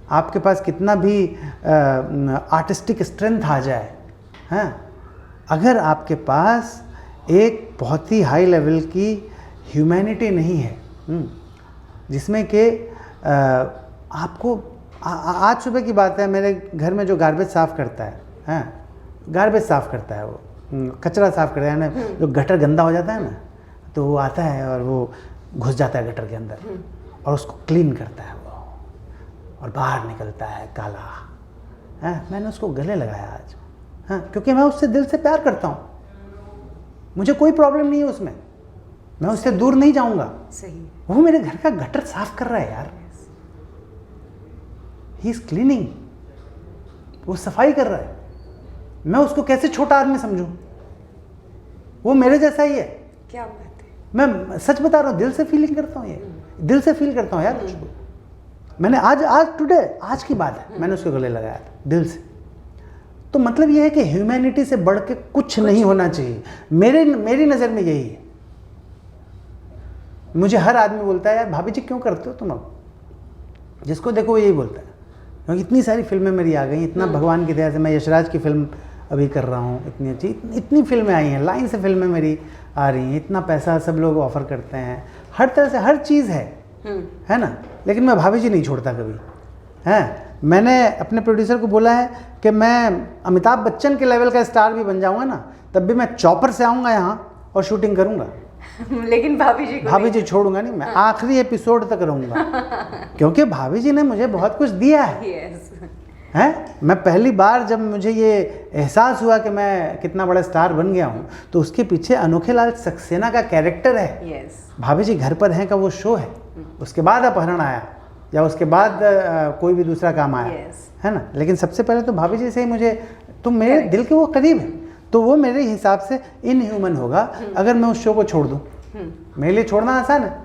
आपके पास कितना भी आर्टिस्टिक स्ट्रेंथ आ जाए, हैं, अगर आपके पास एक बहुत ही हाई लेवल की ह्यूमैनिटी नहीं है, जिसमें कि आपको आज सुबह की बात है, मेरे घर में जो गार्बेज साफ़ करता है, हैं, गार्बेज साफ़ करता है, वो कचरा साफ़ करता है ना, जो गटर गंदा हो जाता है ना, तो वो आता है और वो घुस जाता है गटर के अंदर और उसको क्लीन करता है वो, और बाहर निकलता है काला। हाँ, मैंने उसको गले लगाया आज, हाँ, क्योंकि मैं उससे दिल से प्यार करता हूँ। मुझे कोई प्रॉब्लम नहीं है उसमें, मैं उससे दूर नहीं जाऊंगा। सही। वो मेरे घर का गटर साफ कर रहा है यार, ही इज क्लीनिंग, वो सफाई कर रहा है, मैं उसको कैसे छोटा आदमी समझूं? वो मेरे जैसा ही है। क्या बात है। मैं सच बता रहा हूँ, दिल से फीलिंग करता हूँ, ये दिल से फील करता हूँ यार उसको। मैंने आज की बात है, मैंने उसके गले लगाया था दिल से। तो मतलब ये है कि ह्यूमैनिटी से बढ़ के कुछ नहीं होना चाहिए, मेरी नज़र में यही है। मुझे हर आदमी बोलता है यार भाभी जी क्यों करते हो तुम, अब जिसको देखो वो यही बोलता है, क्योंकि इतनी सारी फिल्में मेरी आ गई, इतना भगवान की दया से। मैं यशराज की फिल्म अभी कर रहा हूँ, इतनी अच्छी, इतनी फिल्में आई हैं, लाइन से फिल्में मेरी आ रही हैं, इतना पैसा सब लोग ऑफर करते हैं, हर तरह से हर चीज़ है ना। लेकिन मैं भाभी जी नहीं छोड़ता कभी, हैं। मैंने अपने प्रोड्यूसर को बोला है कि मैं अमिताभ बच्चन के लेवल का स्टार भी बन जाऊंगा ना, तब भी मैं चॉपर से आऊँगा यहाँ और शूटिंग करूँगा। लेकिन भाभी जी छोड़ूंगा नहीं, मैं आखिरी एपिसोड तक रहूँगा, क्योंकि भाभी जी ने मुझे बहुत कुछ दिया है। हैं, मैं पहली बार जब मुझे ये एहसास हुआ कि मैं कितना बड़ा स्टार बन गया हूँ, तो उसके पीछे अनोखे लाल सक्सेना का कैरेक्टर है। भाभी जी घर पर हैं का वो शो है, उसके बाद अपहरण आया या उसके बाद कोई भी दूसरा काम आया, है ना। लेकिन सबसे पहले तो भाभी जी से ही मुझे, तो मेरे दिल के वो करीब है, तो वो मेरे हिसाब से इनह्यूमन होगा अगर मैं उस शो को छोड़ दूँ। मेरे लिए छोड़ना आसान है,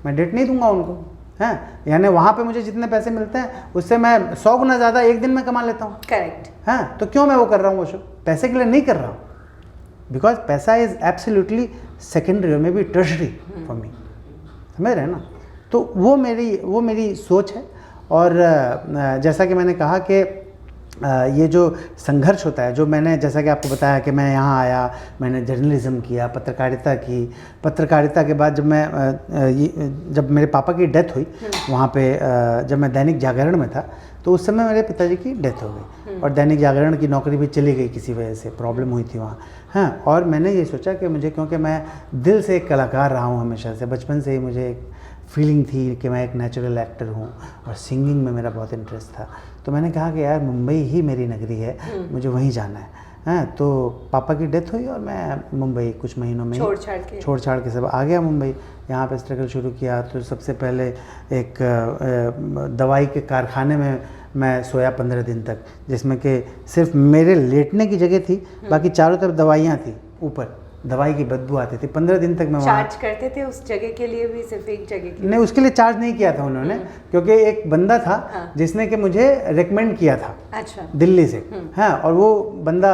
मैं डेट नहीं दूंगा उनको, हैं। यानी वहाँ पे मुझे जितने पैसे मिलते हैं उससे मैं 100 गुना ज़्यादा एक दिन में कमा लेता हूँ। करेक्ट। हाँ, तो क्यों मैं वो कर रहा हूँ वो शो? पैसे के लिए नहीं कर रहा हूँ, बिकॉज पैसा इज एब्सोल्युटली सेकेंडरी और may be tertiary for me, समझ रहे हैं ना। तो वो मेरी सोच है। और जैसा कि मैंने कहा कि ये जो संघर्ष होता है, जो मैंने जैसा कि आपको बताया कि मैं यहाँ आया, मैंने जर्नलिज्म किया, पत्रकारिता की, पत्रकारिता के बाद जब मेरे पापा की डेथ हुई वहाँ पे, जब मैं दैनिक जागरण में था, तो उस समय मेरे पिताजी की डेथ हो गई और दैनिक जागरण की नौकरी भी चली गई, किसी वजह से प्रॉब्लम हुई थी वहाँ। हाँ, और मैंने ये सोचा कि मुझे, क्योंकि मैं दिल से एक कलाकार रहा हूँ हमेशा से, बचपन से ही मुझे एक फीलिंग थी कि मैं एक नेचुरल एक्टर हूँ और सिंगिंग में मेरा बहुत इंटरेस्ट था, तो मैंने कहा कि यार मुंबई ही मेरी नगरी है, मुझे वहीं जाना है। हाँ, तो पापा की डेथ हुई और मैं मुंबई कुछ महीनों में छोड़ छाड़ के सब आ गया मुंबई। यहाँ पे स्ट्रगल शुरू किया, तो सबसे पहले एक दवाई के कारखाने में मैं सोया 15 दिन तक, जिसमें कि सिर्फ मेरे लेटने की जगह थी, बाकी चारों तरफ दवाइयाँ थी, ऊपर दवाई की बदबू आती थी। 15 दिन तक मैं चार्ज करते थे उस जगह के लिए भी, सिर्फ एक जगह के लिए? नहीं, उसके लिए चार्ज नहीं किया था उन्होंने, क्योंकि एक बंदा था जिसने कि मुझे रेकमेंड किया था। अच्छा। दिल्ली से। हाँ, और वो बंदा,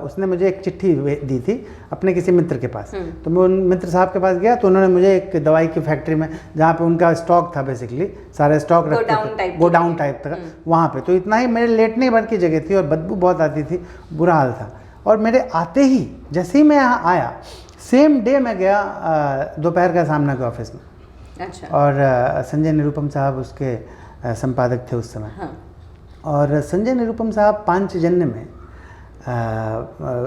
उसने मुझे एक चिट्ठी दी थी अपने किसी मित्र के पास, तो मैं उन मित्र साहब के पास गया, तो उन्होंने मुझे एक दवाई की फैक्ट्री में, जहाँ पे उनका स्टॉक था, बेसिकली सारे स्टॉक रखते थे, गोडाउन टाइप था वहाँ पे, तो इतना ही मेरे लेटने भर की जगह थी और बदबू बहुत आती थी, बुरा हाल था। और मेरे आते ही, जैसे ही मैं यहाँ आया, सेम डे मैं गया दोपहर का सामना के ऑफिस में। अच्छा। और संजय निरुपम साहब उसके संपादक थे उस समय। हाँ। और संजय निरुपम साहब पांचजन्य में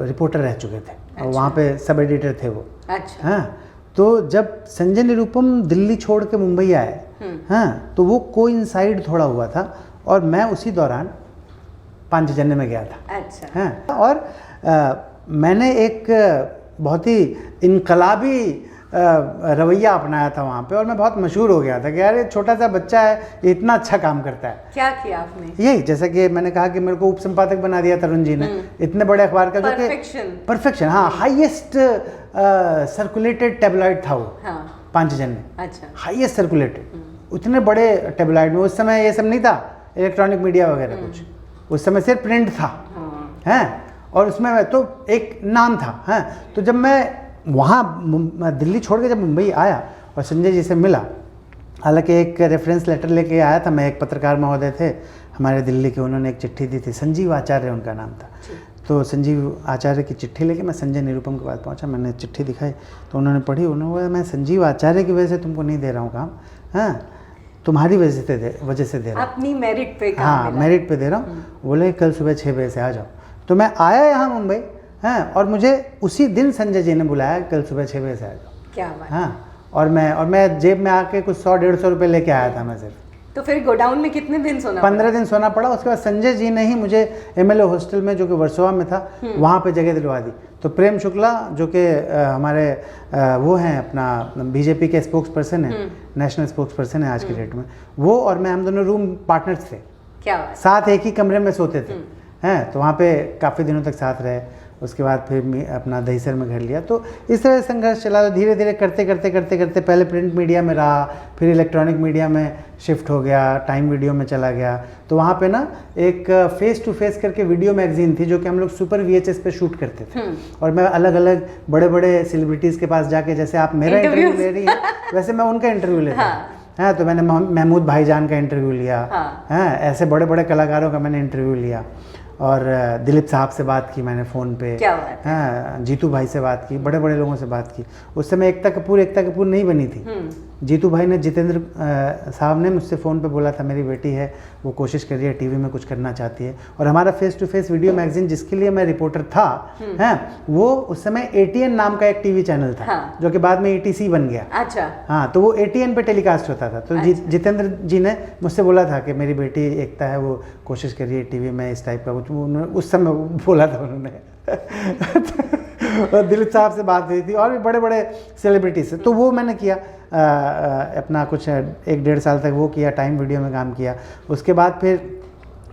रिपोर्टर रह चुके थे। अच्छा। और वहाँ पे सब एडिटर थे वो। अच्छा। हाँ, तो जब संजय निरुपम दिल्ली छोड़ के मुंबई आए, हाँ, तो वो कोइंसाइड थोड़ा हुआ था और मैं उसी दौरान पांचजन्य में गया था। अच्छा। हाँ, और मैंने एक बहुत ही इनकलाबी रवैया अपनाया था वहाँ पे, और मैं बहुत मशहूर हो गया था कि यार ये छोटा सा बच्चा है, ये इतना अच्छा काम करता है। क्या किया आपने? यही, जैसा कि मैंने कहा कि मेरे को उप संपादक बना दिया तरुण जी ने, इतने बड़े अखबार का, जो कि परफेक्शन, हाँ, हाईएस्ट सर्कुलेटेड टैबलॉइड था वो। हाँ। पांचजन्य। अच्छा। हाईएस्ट सर्कुलेटेड, उतने बड़े टैबलॉइड में, उस समय ये सब नहीं था, इलेक्ट्रॉनिक मीडिया वगैरह कुछ, उस समय सिर्फ प्रिंट था। हैं, और उसमें तो एक नाम था। हाँ, तो जब मैं वहाँ दिल्ली छोड़ के जब मुंबई आया और संजय जी से मिला, हालांकि एक रेफरेंस लेटर लेके आया था मैं, एक पत्रकार महोदय थे हमारे दिल्ली के, उन्होंने एक चिट्ठी दी थी, संजीव आचार्य उनका नाम था। तो संजीव आचार्य की चिट्ठी लेके मैं संजय निरुपम के पास पहुँचा, मैंने चिट्ठी दिखाई तो उन्होंने पढ़ी, उन्होंने बोला मैं संजीव आचार्य की वजह से तुमको नहीं दे रहा हूँ काम, हाँ, तुम्हारी वजह से दे रहा हूँ, अपनी मेरिट पे काम। हाँ, मेरिट पे दे रहा हूँ। बोले कल सुबह 6 बजे से आ जाओ। तो मैं आया यहाँ मुंबई, हैं, और मुझे उसी दिन संजय जी ने बुलाया, कल सुबह 6 बजे से आ जाओ। क्या बात। हाँ, और मैं जेब में आके कुछ 100-150 रुपये लेके आया था मैं सिर्फ। तो फिर गोडाउन में कितने दिन सोना? 15 दिन सोना पड़ा। उसके बाद संजय जी ने ही मुझे MLA हॉस्टल में, जो कि वर्सोवा में था, वहाँ पे जगह दिलवा दी। तो तो प्रेम शुक्ला जो कि हमारे वो हैं अपना बीजेपी के स्पोक्स पर्सन हैं, नेशनल स्पोक्स पर्सन है आज के डेट में, वो और मैं हम दोनों रूम पार्टनर्स थे। क्या बात? साथ एक ही कमरे में सोते थे हैं, तो वहाँ पे काफ़ी दिनों तक साथ रहे। उसके बाद फिर अपना दहीसर में घर लिया। तो इस तरह से संघर्ष चला, धीरे धीरे करते करते करते करते पहले प्रिंट मीडिया में रहा, फिर इलेक्ट्रॉनिक मीडिया में शिफ्ट हो गया, टाइम वीडियो में चला गया। तो वहाँ पे ना एक फेस टू फेस करके वीडियो मैगजीन थी जो कि हम लोग सुपर VHS पे शूट करते थे, और मैं अलग अलग बड़े बड़े सेलिब्रिटीज़ के पास जाके, जैसे आप मेरा इंटरव्यू ले रही हैं वैसे मैं उनका इंटरव्यू लेता हाँ, तो मैंने महमूद भाईजान का इंटरव्यू लिया, हाँ, ऐसे बड़े बड़े कलाकारों का मैंने इंटरव्यू लिया, और दिलीप साहब से बात की मैंने फ़ोन पे, हाँ, जीतू भाई से बात की, बड़े बड़े लोगों से बात की। उस समय एकता कपूर नहीं बनी थी। जीतू भाई ने, जितेंद्र साहब ने मुझसे फ़ोन पे बोला था मेरी बेटी है, वो कोशिश कर रही है, टीवी में कुछ करना चाहती है। और हमारा face to face video magazine जिसके लिए मैं रिपोर्टर था, हैं, वो उस समय ATN नाम का एक टीवी चैनल था, जो कि बाद में ETC बन गया। अच्छा। हाँ, तो वो ATN पे टेलीकास्ट होता था। तो जितेंद्र जी ने मुझसे बोला था कि मेरी बेटी एकता है, वो कोशिश कर रही है टीवी में इस टाइप का कुछ, उस समय बोला था उन्होंने। और दिलीप साहब से बात हुई थी, और भी बड़े बड़े सेलिब्रिटी से। तो वो मैंने किया, अपना कुछ 1-1.5 साल तक वो किया, टाइम वीडियो में काम किया। उसके बाद फिर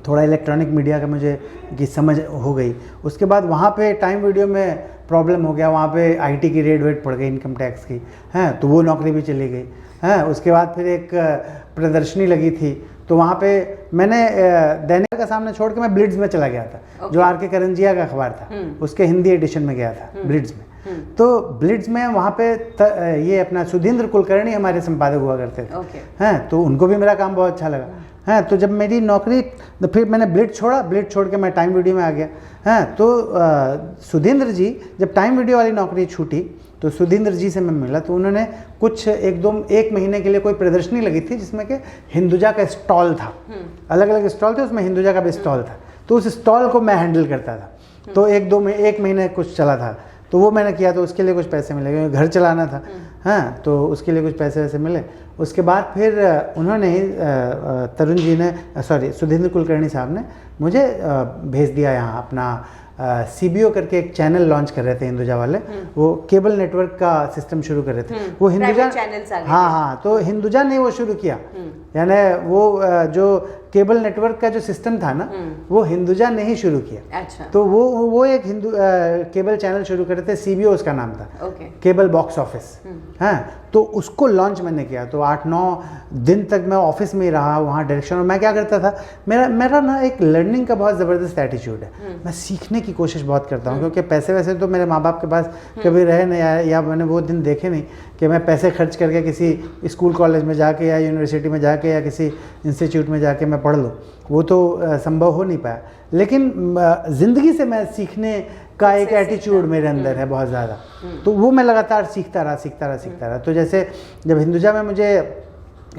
थोड़ा इलेक्ट्रॉनिक मीडिया का मुझे की समझ हो गई। उसके बाद वहाँ पे टाइम वीडियो में प्रॉब्लम हो गया, वहाँ पे IT की रेड वेट पड़ गई, इनकम टैक्स की, हैं, तो वो नौकरी भी चली गई, हैं। उसके बाद फिर एक प्रदर्शनी लगी थी, तो वहाँ पे मैंने दैनिक का सामने छोड़ के मैं ब्लिट्स में चला गया था, जो RK करंजिया का अखबार था, उसके हिंदी एडिशन में गया था, ब्लिट्स में। तो ब्लिट्स में वहाँ पे ये अपना सुधींद्र कुलकर्णी हमारे संपादक हुआ करते थे, हैं, तो उनको भी मेरा काम बहुत अच्छा लगा, हैं। तो जब मेरी नौकरी, तो फिर मैंने ब्लिट्स छोड़ा, ब्लिट्स छोड़ के मैं टाइम वीडियो में आ गया, हैं। तो सुधींद्र जी जब टाइम वीडियो वाली नौकरी छूटी, तो सुधींद्र जी से मैं मिला, तो उन्होंने कुछ 1 महीने के लिए कोई प्रदर्शनी लगी थी जिसमें कि हिंदुजा का स्टॉल था, अलग अलग स्टॉल थे, उसमें हिंदुजा का भी स्टॉल था। तो उस स्टॉल को मैं हैंडल करता था। तो 1 महीने कुछ चला था, तो वो मैंने किया, तो उसके लिए कुछ पैसे मिले, क्योंकि घर चलाना था, हाँ, तो उसके लिए कुछ पैसे वैसे मिले। उसके बाद फिर उन्होंने ही तरुण जी ने, सॉरी, सुधींद्र कुलकर्णी साहब ने मुझे भेज दिया यहाँ अपना CBO करके एक चैनल लॉन्च कर रहे थे हिंदुजा वाले, वो केबल नेटवर्क का सिस्टम शुरू कर रहे थे, वो हिंदुजा, हाँ, तो हिंदुजा ने वो शुरू किया, यानी वो जो केबल नेटवर्क का जो सिस्टम था ना, वो हिंदुजा ने ही शुरू किया। अच्छा। तो वो एक केबल चैनल शुरू कर रहे थे, CBO उसका नाम था, केबल बॉक्स ऑफिस, हाँ। तो उसको लॉन्च मैंने किया, तो 8-9 दिन तक मैं ऑफिस में ही रहा, वहाँ डायरेक्शन। और मैं क्या करता था, मेरा ना एक लर्निंग का बहुत ज़बरदस्त एटीट्यूड है, मैं सीखने की कोशिश बहुत करता हूँ, क्योंकि पैसे वैसे तो मेरे माँ बाप के पास कभी रहे नहीं, या मैंने वो दिन देखे नहीं कि मैं पैसे खर्च करके किसी स्कूल कॉलेज में जाके या यूनिवर्सिटी में जाके या किसी इंस्टीट्यूट में जाके मैं पढ़ लूँ, वो तो संभव हो नहीं पाया। लेकिन ज़िंदगी से मैं सीखने का एक एटीट्यूड मेरे अंदर है बहुत ज़्यादा, तो वो मैं लगातार सीखता रहा। तो जैसे जब हिंदुजा में मुझे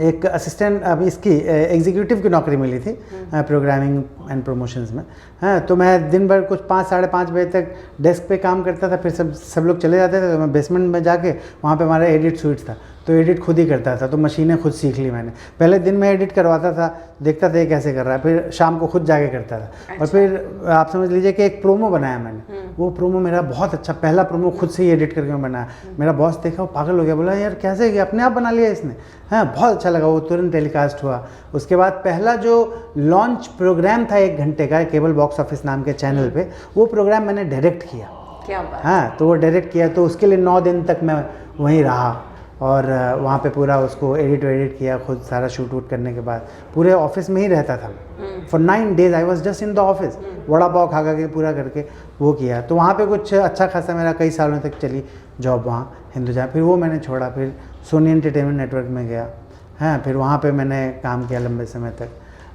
एक असिस्टेंट, अब इसकी एग्जीक्यूटिव की नौकरी मिली थी प्रोग्रामिंग एंड प्रमोशंस में, हाँ, तो मैं दिन भर कुछ 5-5:30 बजे तक डेस्क पे काम करता था, फिर सब लोग चले जाते थे, तो मैं बेसमेंट में जाके वहाँ पे हमारा एडिट स्विच था, तो एडिट खुद ही करता था। तो मशीनें खुद सीख ली मैंने, पहले दिन में एडिट करवाता था, देखता था ये कैसे कर रहा है, फिर शाम को खुद जाके करता था। अच्छा। और फिर आप समझ लीजिए कि एक प्रोमो बनाया मैंने, वो प्रोमो मेरा बहुत अच्छा, पहला प्रोमो खुद से ही एडिट करके मैं बनाया। मेरा बॉस देखा, वो पागल हो गया, बोला यार कैसे किया, अपने आप बना लिया इसने, हाँ, बहुत अच्छा लगा, वो तुरंत टेलीकास्ट हुआ। उसके बाद पहला जो लॉन्च प्रोग्राम था 1 घंटे का, केबल बॉक्स ऑफिस नाम के चैनल पे, वो प्रोग्राम मैंने डायरेक्ट किया। क्या बात। हाँ, तो वो डायरेक्ट किया, तो उसके लिए 9 दिन तक मैं वहीं रहा, और वहाँ पे पूरा उसको एडिट किया खुद, सारा शूट करने के बाद पूरे ऑफिस में ही रहता था। For 9 days I was just in the office, vada pav खा के पूरा करके वो किया। तो वहाँ पे कुछ अच्छा खासा मेरा कई सालों तक चली जॉब वहाँ हिंदुजा। फिर वो मैंने छोड़ा, फिर सोनी एंटरटेनमेंट नेटवर्क में गया, हाँ, फिर वहाँ पे मैंने काम किया लंबे समय तक,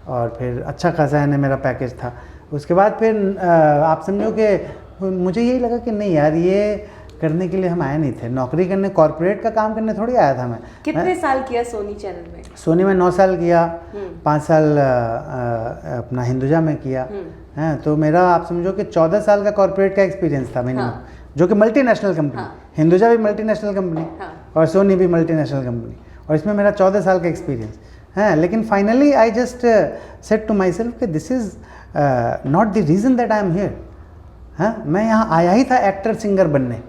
और फिर अच्छा खासा है मेरा पैकेज था। उसके बाद फिर आप समझो कि मुझे यही लगा कि नहीं यार, ये करने के लिए हम आए नहीं थे, नौकरी करने, कॉर्पोरेट का काम करने थोड़ी आया था मैं। कितने साल किया सोनी चैनल में? सोनी में 9 साल किया, 5 साल अपना हिंदुजा में किया, है। तो मेरा आप समझो कि 14 साल का कॉर्पोरेट का एक्सपीरियंस था मिनिमम, जो कि मल्टीनेशनल कंपनी, हिंदुजा भी मल्टीनेशनल कंपनी और सोनी भी मल्टीनेशनल कंपनी, और इसमें मेरा 14 साल का एक्सपीरियंस है। लेकिन finally I just said to myself कि this is not the reason that I am here, हाँ, मैं यहाँ आया ही था एक्टर सिंगर बनने।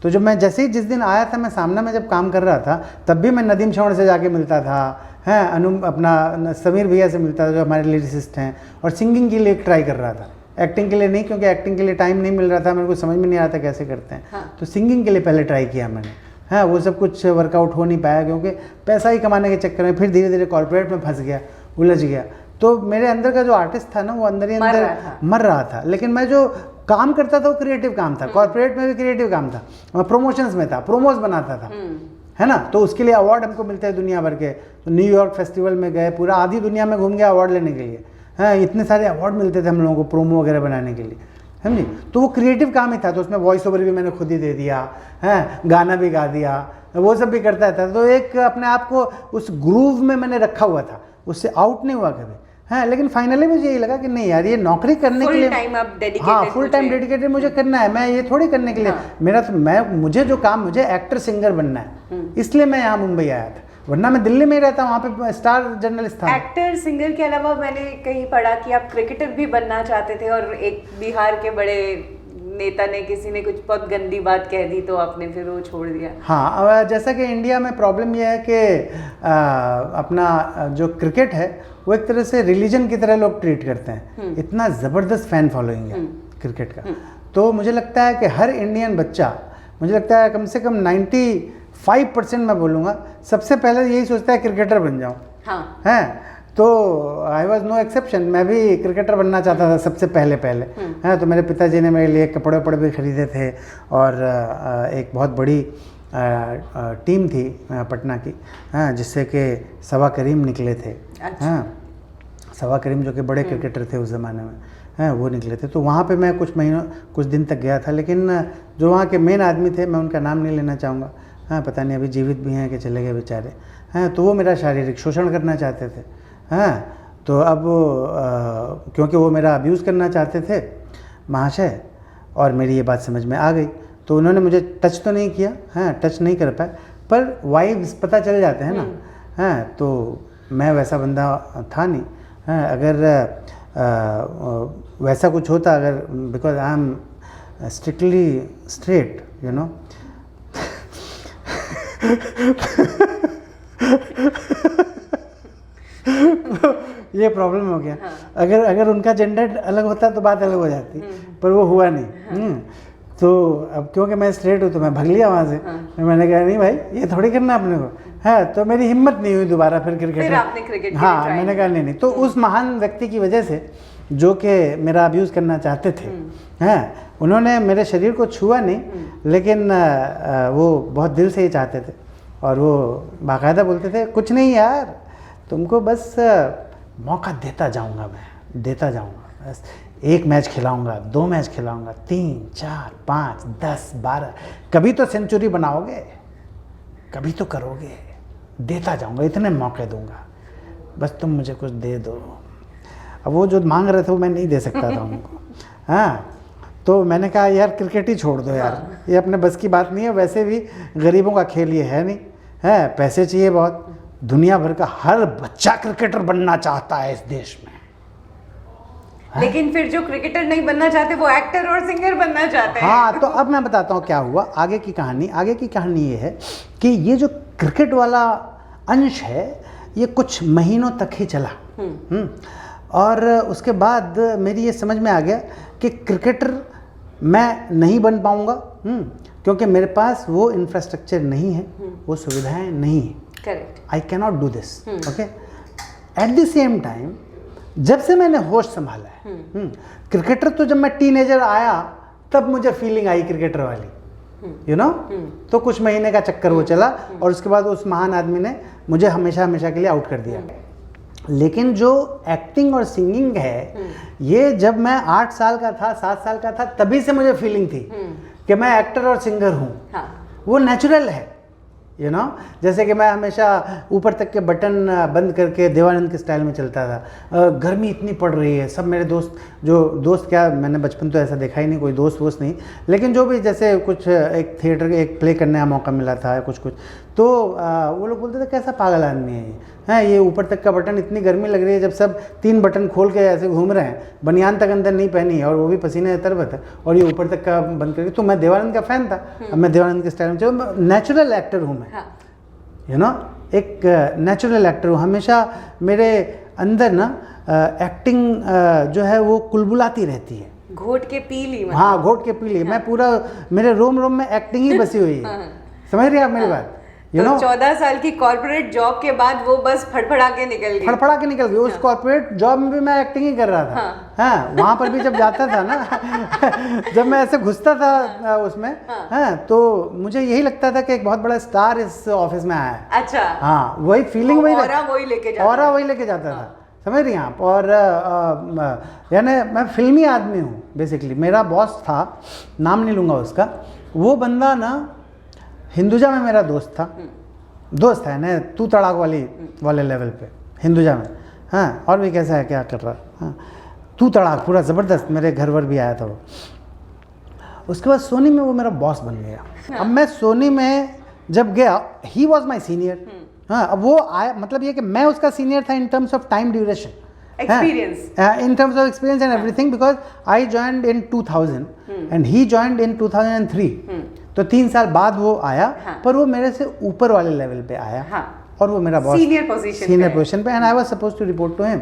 तो जब मैं जैसे ही जिस दिन आया था, मैं सामने में जब काम कर रहा था, तब भी मैं नदीम श्रवण से जाके मिलता था, हैं अपना समीर भैया से मिलता था जो हमारे लिरिसिस्ट हैं, और सिंगिंग के लिए ट्राई कर रहा था। एक्टिंग के लिए नहीं, क्योंकि एक्टिंग के लिए टाइम नहीं मिल रहा था, मेरे को समझ में नहीं आ रहा था कैसे करते हैं। हाँ। तो सिंगिंग के लिए पहले ट्राई किया मैंने। हाँ, वो सब कुछ वर्कआउट हो नहीं पाया, क्योंकि पैसा ही कमाने के चक्कर में फिर धीरे धीरे कॉर्पोरेट में फंस गया, उलझ गया। तो मेरे अंदर का जो आर्टिस्ट था ना, वो अंदर ही अंदर मर रहा था। लेकिन मैं जो काम करता था वो क्रिएटिव काम था, कॉर्पोरेट में भी क्रिएटिव काम था, मैं प्रमोशंस में था, प्रोमोज बनाता था, है ना। तो उसके लिए अवार्ड हमको मिलते हैं दुनिया भर के। तो न्यूयॉर्क फेस्टिवल में गए, पूरा आधी दुनिया में घूम गया अवार्ड लेने के लिए। हाँ, इतने सारे अवार्ड मिलते थे हम लोगों को प्रोमो वगैरह बनाने के लिए, समझी। तो वो क्रिएटिव काम ही था। तो उसमें वॉइस ओवर भी मैंने खुद ही दे दिया, है गाना भी गा दिया, वो सब भी करता था। तो एक अपने आप को उस ग्रूव में मैंने रखा हुआ था, उससे आउट नहीं हुआ कभी। हाँ, लेकिन फाइनली मुझे यही लगा कि नहीं यार, ये नौकरी करने के लिए हाँ, फुल टाइम डेडिकेटेड मुझे करना है। मैं ये थोड़ी करने के लिए मेरा तो मुझे जो काम, मुझे एक्टर सिंगर बनना है, इसलिए मैं यहाँ मुंबई आया था। वरना मैं दिल्ली में ही रहता, वहाँ पे स्टार जर्नलिस्ट था। एक्टर सिंगर के अलावा मैंने कहीं पढ़ा कि आप क्रिकेटर भी बनना चाहते थे, और एक बिहार के बड़े नेता ने, किसी ने कुछ बहुत गंदी बात कह दी तो आपने फिर वो छोड़ दिया। हाँ, जैसा कि इंडिया में प्रॉब्लम यह है कि अपना जो क्रिकेट है वो एक तरह से रिलीजन की तरह लोग ट्रीट करते हैं। इतना ज़बरदस्त फैन फॉलोइंग है क्रिकेट का। तो मुझे लगता है कि हर इंडियन बच्चा, मुझे लगता है कम से कम 95% मैं बोलूँगा, सबसे पहले यही सोचता है क्रिकेटर बन जाऊँ। हाँ, हैं। तो आई वॉज नो एक्सेप्शन, मैं भी क्रिकेटर बनना चाहता था सबसे पहले हैं। तो मेरे पिताजी ने मेरे लिए कपड़े वपड़े भी खरीदे थे, और एक बहुत बड़ी टीम थी पटना की, हाँ, जिससे कि सवा करीम निकले थे। अच्छा। हाँ, सवा करीम जो कि बड़े क्रिकेटर थे उस ज़माने में, हैं, वो निकले थे। तो वहाँ पे मैं कुछ दिन तक गया था। लेकिन जो वहाँ के मेन आदमी थे, मैं उनका नाम नहीं लेना चाहूँगा, हाँ, पता नहीं अभी जीवित भी हैं कि चले गए बेचारे, हैं। तो वो मेरा शारीरिक शोषण करना चाहते थे, हाँ। तो अब क्योंकि वो मेरा अब्यूज़ करना चाहते थे महाशय, और मेरी ये बात समझ में आ गई, तो उन्होंने मुझे टच तो नहीं किया, हाँ, टच नहीं कर पाए, पर वाइब्स पता चल जाते हैं ना, हाँ। तो मैं वैसा बंदा था नहीं, हाँ। अगर वैसा कुछ होता, अगर because I am strictly straight, you know. ये प्रॉब्लम हो गया। हाँ। अगर उनका जेंडर अलग होता तो बात अलग हो जाती, पर वो हुआ नहीं। हाँ। तो अब क्योंकि मैं स्ट्रेट हूँ तो मैं भाग लिया वहाँ से। हाँ। मैंने कहा नहीं भाई, ये थोड़ी करना अपने को, है। तो मेरी हिम्मत नहीं हुई दोबारा फिर क्रिकेट। हाँ, मैंने कहा नहीं। तो उस महान व्यक्ति की वजह से, जो कि मेरा अब्यूज़ करना चाहते थे, हैं, उन्होंने मेरे शरीर को छुआ नहीं, लेकिन वो बहुत दिल से ही चाहते थे, और वो बाकायदा बोलते थे कुछ नहीं यार, तुमको बस मौका देता जाऊंगा, मैं देता जाऊंगा, बस 1 मैच खिलाऊंगा, 2 मैच खिलाऊंगा, 3, 4, 5, 10, 12, कभी तो सेंचुरी बनाओगे, कभी तो करोगे, देता जाऊंगा, इतने मौके दूंगा, बस तुम मुझे कुछ दे दो। अब वो जो मांग रहे थे वो मैं नहीं दे सकता था उनको, हाँ। तो मैंने कहा यार क्रिकेट ही छोड़ दो यार, ये अपने बस की बात नहीं है। वैसे भी गरीबों का खेल ये है नहीं, है, पैसे चाहिए बहुत। दुनिया भर का हर बच्चा क्रिकेटर बनना चाहता है इस देश में, लेकिन फिर जो क्रिकेटर नहीं बनना चाहते वो एक्टर और सिंगर बनना चाहते हैं। हाँ, तो अब मैं बताता हूँ क्या हुआ आगे की कहानी। आगे की कहानी ये है कि ये जो क्रिकेट वाला अंश है ये कुछ महीनों तक ही चला, और उसके बाद मेरी ये समझ में आ गया कि क्रिकेटर मैं नहीं बन पाऊँगा, क्योंकि मेरे पास वो इंफ्रास्ट्रक्चर नहीं है, वो सुविधाएं नहीं है। Correct, I can not do this, okay. At the same time जब से मैंने होश संभाला है, क्रिकेटर तो जब मैं टीनेजर आया तब मुझे फीलिंग आई क्रिकेटर वाली, यू नो। तो कुछ महीने का चक्कर वो चला, और उसके बाद उस महान आदमी ने मुझे हमेशा हमेशा के लिए आउट कर दिया। लेकिन जो एक्टिंग और सिंगिंग है, ये जब मैं 8 साल का था, 7 साल का था, तभी से मुझे फीलिंग थी कि मैं एक्टर और सिंगर हूँ। हाँ। वो नेचुरल है, यू नो। जैसे कि मैं हमेशा ऊपर तक के बटन बंद करके देवानंद के स्टाइल में चलता था। गर्मी इतनी पड़ रही है, सब मेरे दोस्त क्या, मैंने बचपन तो ऐसा देखा ही नहीं, कोई दोस्त नहीं, लेकिन जो भी जैसे कुछ एक थिएटर एक प्ले करने का मौका मिला था कुछ, तो वो लोग बोलते थे कैसा पागल आदमी है ये, हैं, ये ऊपर तक का बटन, इतनी गर्मी लग रही है जब सब 3 बटन खोल के ऐसे घूम रहे हैं, बनियान तक अंदर नहीं पहनी है और वो भी पसीने तरबत है, और ये ऊपर तक का बंद करके। तो मैं देवानंद का फ़ैन था। अब मैं देवानंद के स्टाइल में चलो, नेचुरल एक्टर हूँ मैं, यू नो, एक नेचुरल एक्टर हूँ। हमेशा मेरे अंदर ना एक्टिंग जो है वो कुलबुलाती रहती है, घोट के पी ली। हाँ, घोट के पी ली। मैं पूरा, मेरे रोम रोम में एक्टिंग ही बसी हुई है। समझ रहे हैं आप मेरी बात? You know? 14 साल की कॉर्पोरेट जॉब के बाद वो बस फड़फड़ा के निकल गई। फड़फड़ा के निकल गई। उस कॉर्पोरेट जॉब में भी मैं एक्टिंग ही कर रहा था। हाँ, वहाँ पर भी जब जाता था ना जब मैं ऐसे घुसता था उसमें, हाँ, तो मुझे यही लगता था कि एक बहुत बड़ा स्टार इस ऑफिस में आया है। अच्छा। हाँ, वही फीलिंग, वही लेके जाता था। समझ रही हैं आप? और यानी मैं फिल्मी आदमी हूँ बेसिकली। मेरा बॉस था, नाम नहीं लूँगा उसका, वो बंदा ना हिंदुजा में मेरा दोस्त है ना, तू तड़ाक वाले लेवल पे हिंदुजा में। हाँ, और भी कैसा है, क्या कर रहा है, हाँ, तू तड़ाक पूरा ज़बरदस्त। मेरे घर वर भी आया था वो। उसके बाद सोनी में वो मेरा बॉस बन गया। अब मैं सोनी में जब गया, ही वॉज माई सीनियर। हाँ, अब वो आया, मतलब ये कि मैं उसका सीनियर था in terms of time duration, experience, in terms of experience and everything, because I joined in 2000 and he joined in 2003. तो 3 साल बाद वो आया, पर वो मेरे से ऊपर वाले लेवल पे आया, और वो मेरा बॉस सीनियर पोजीशन पे, and I was suppose to report to him.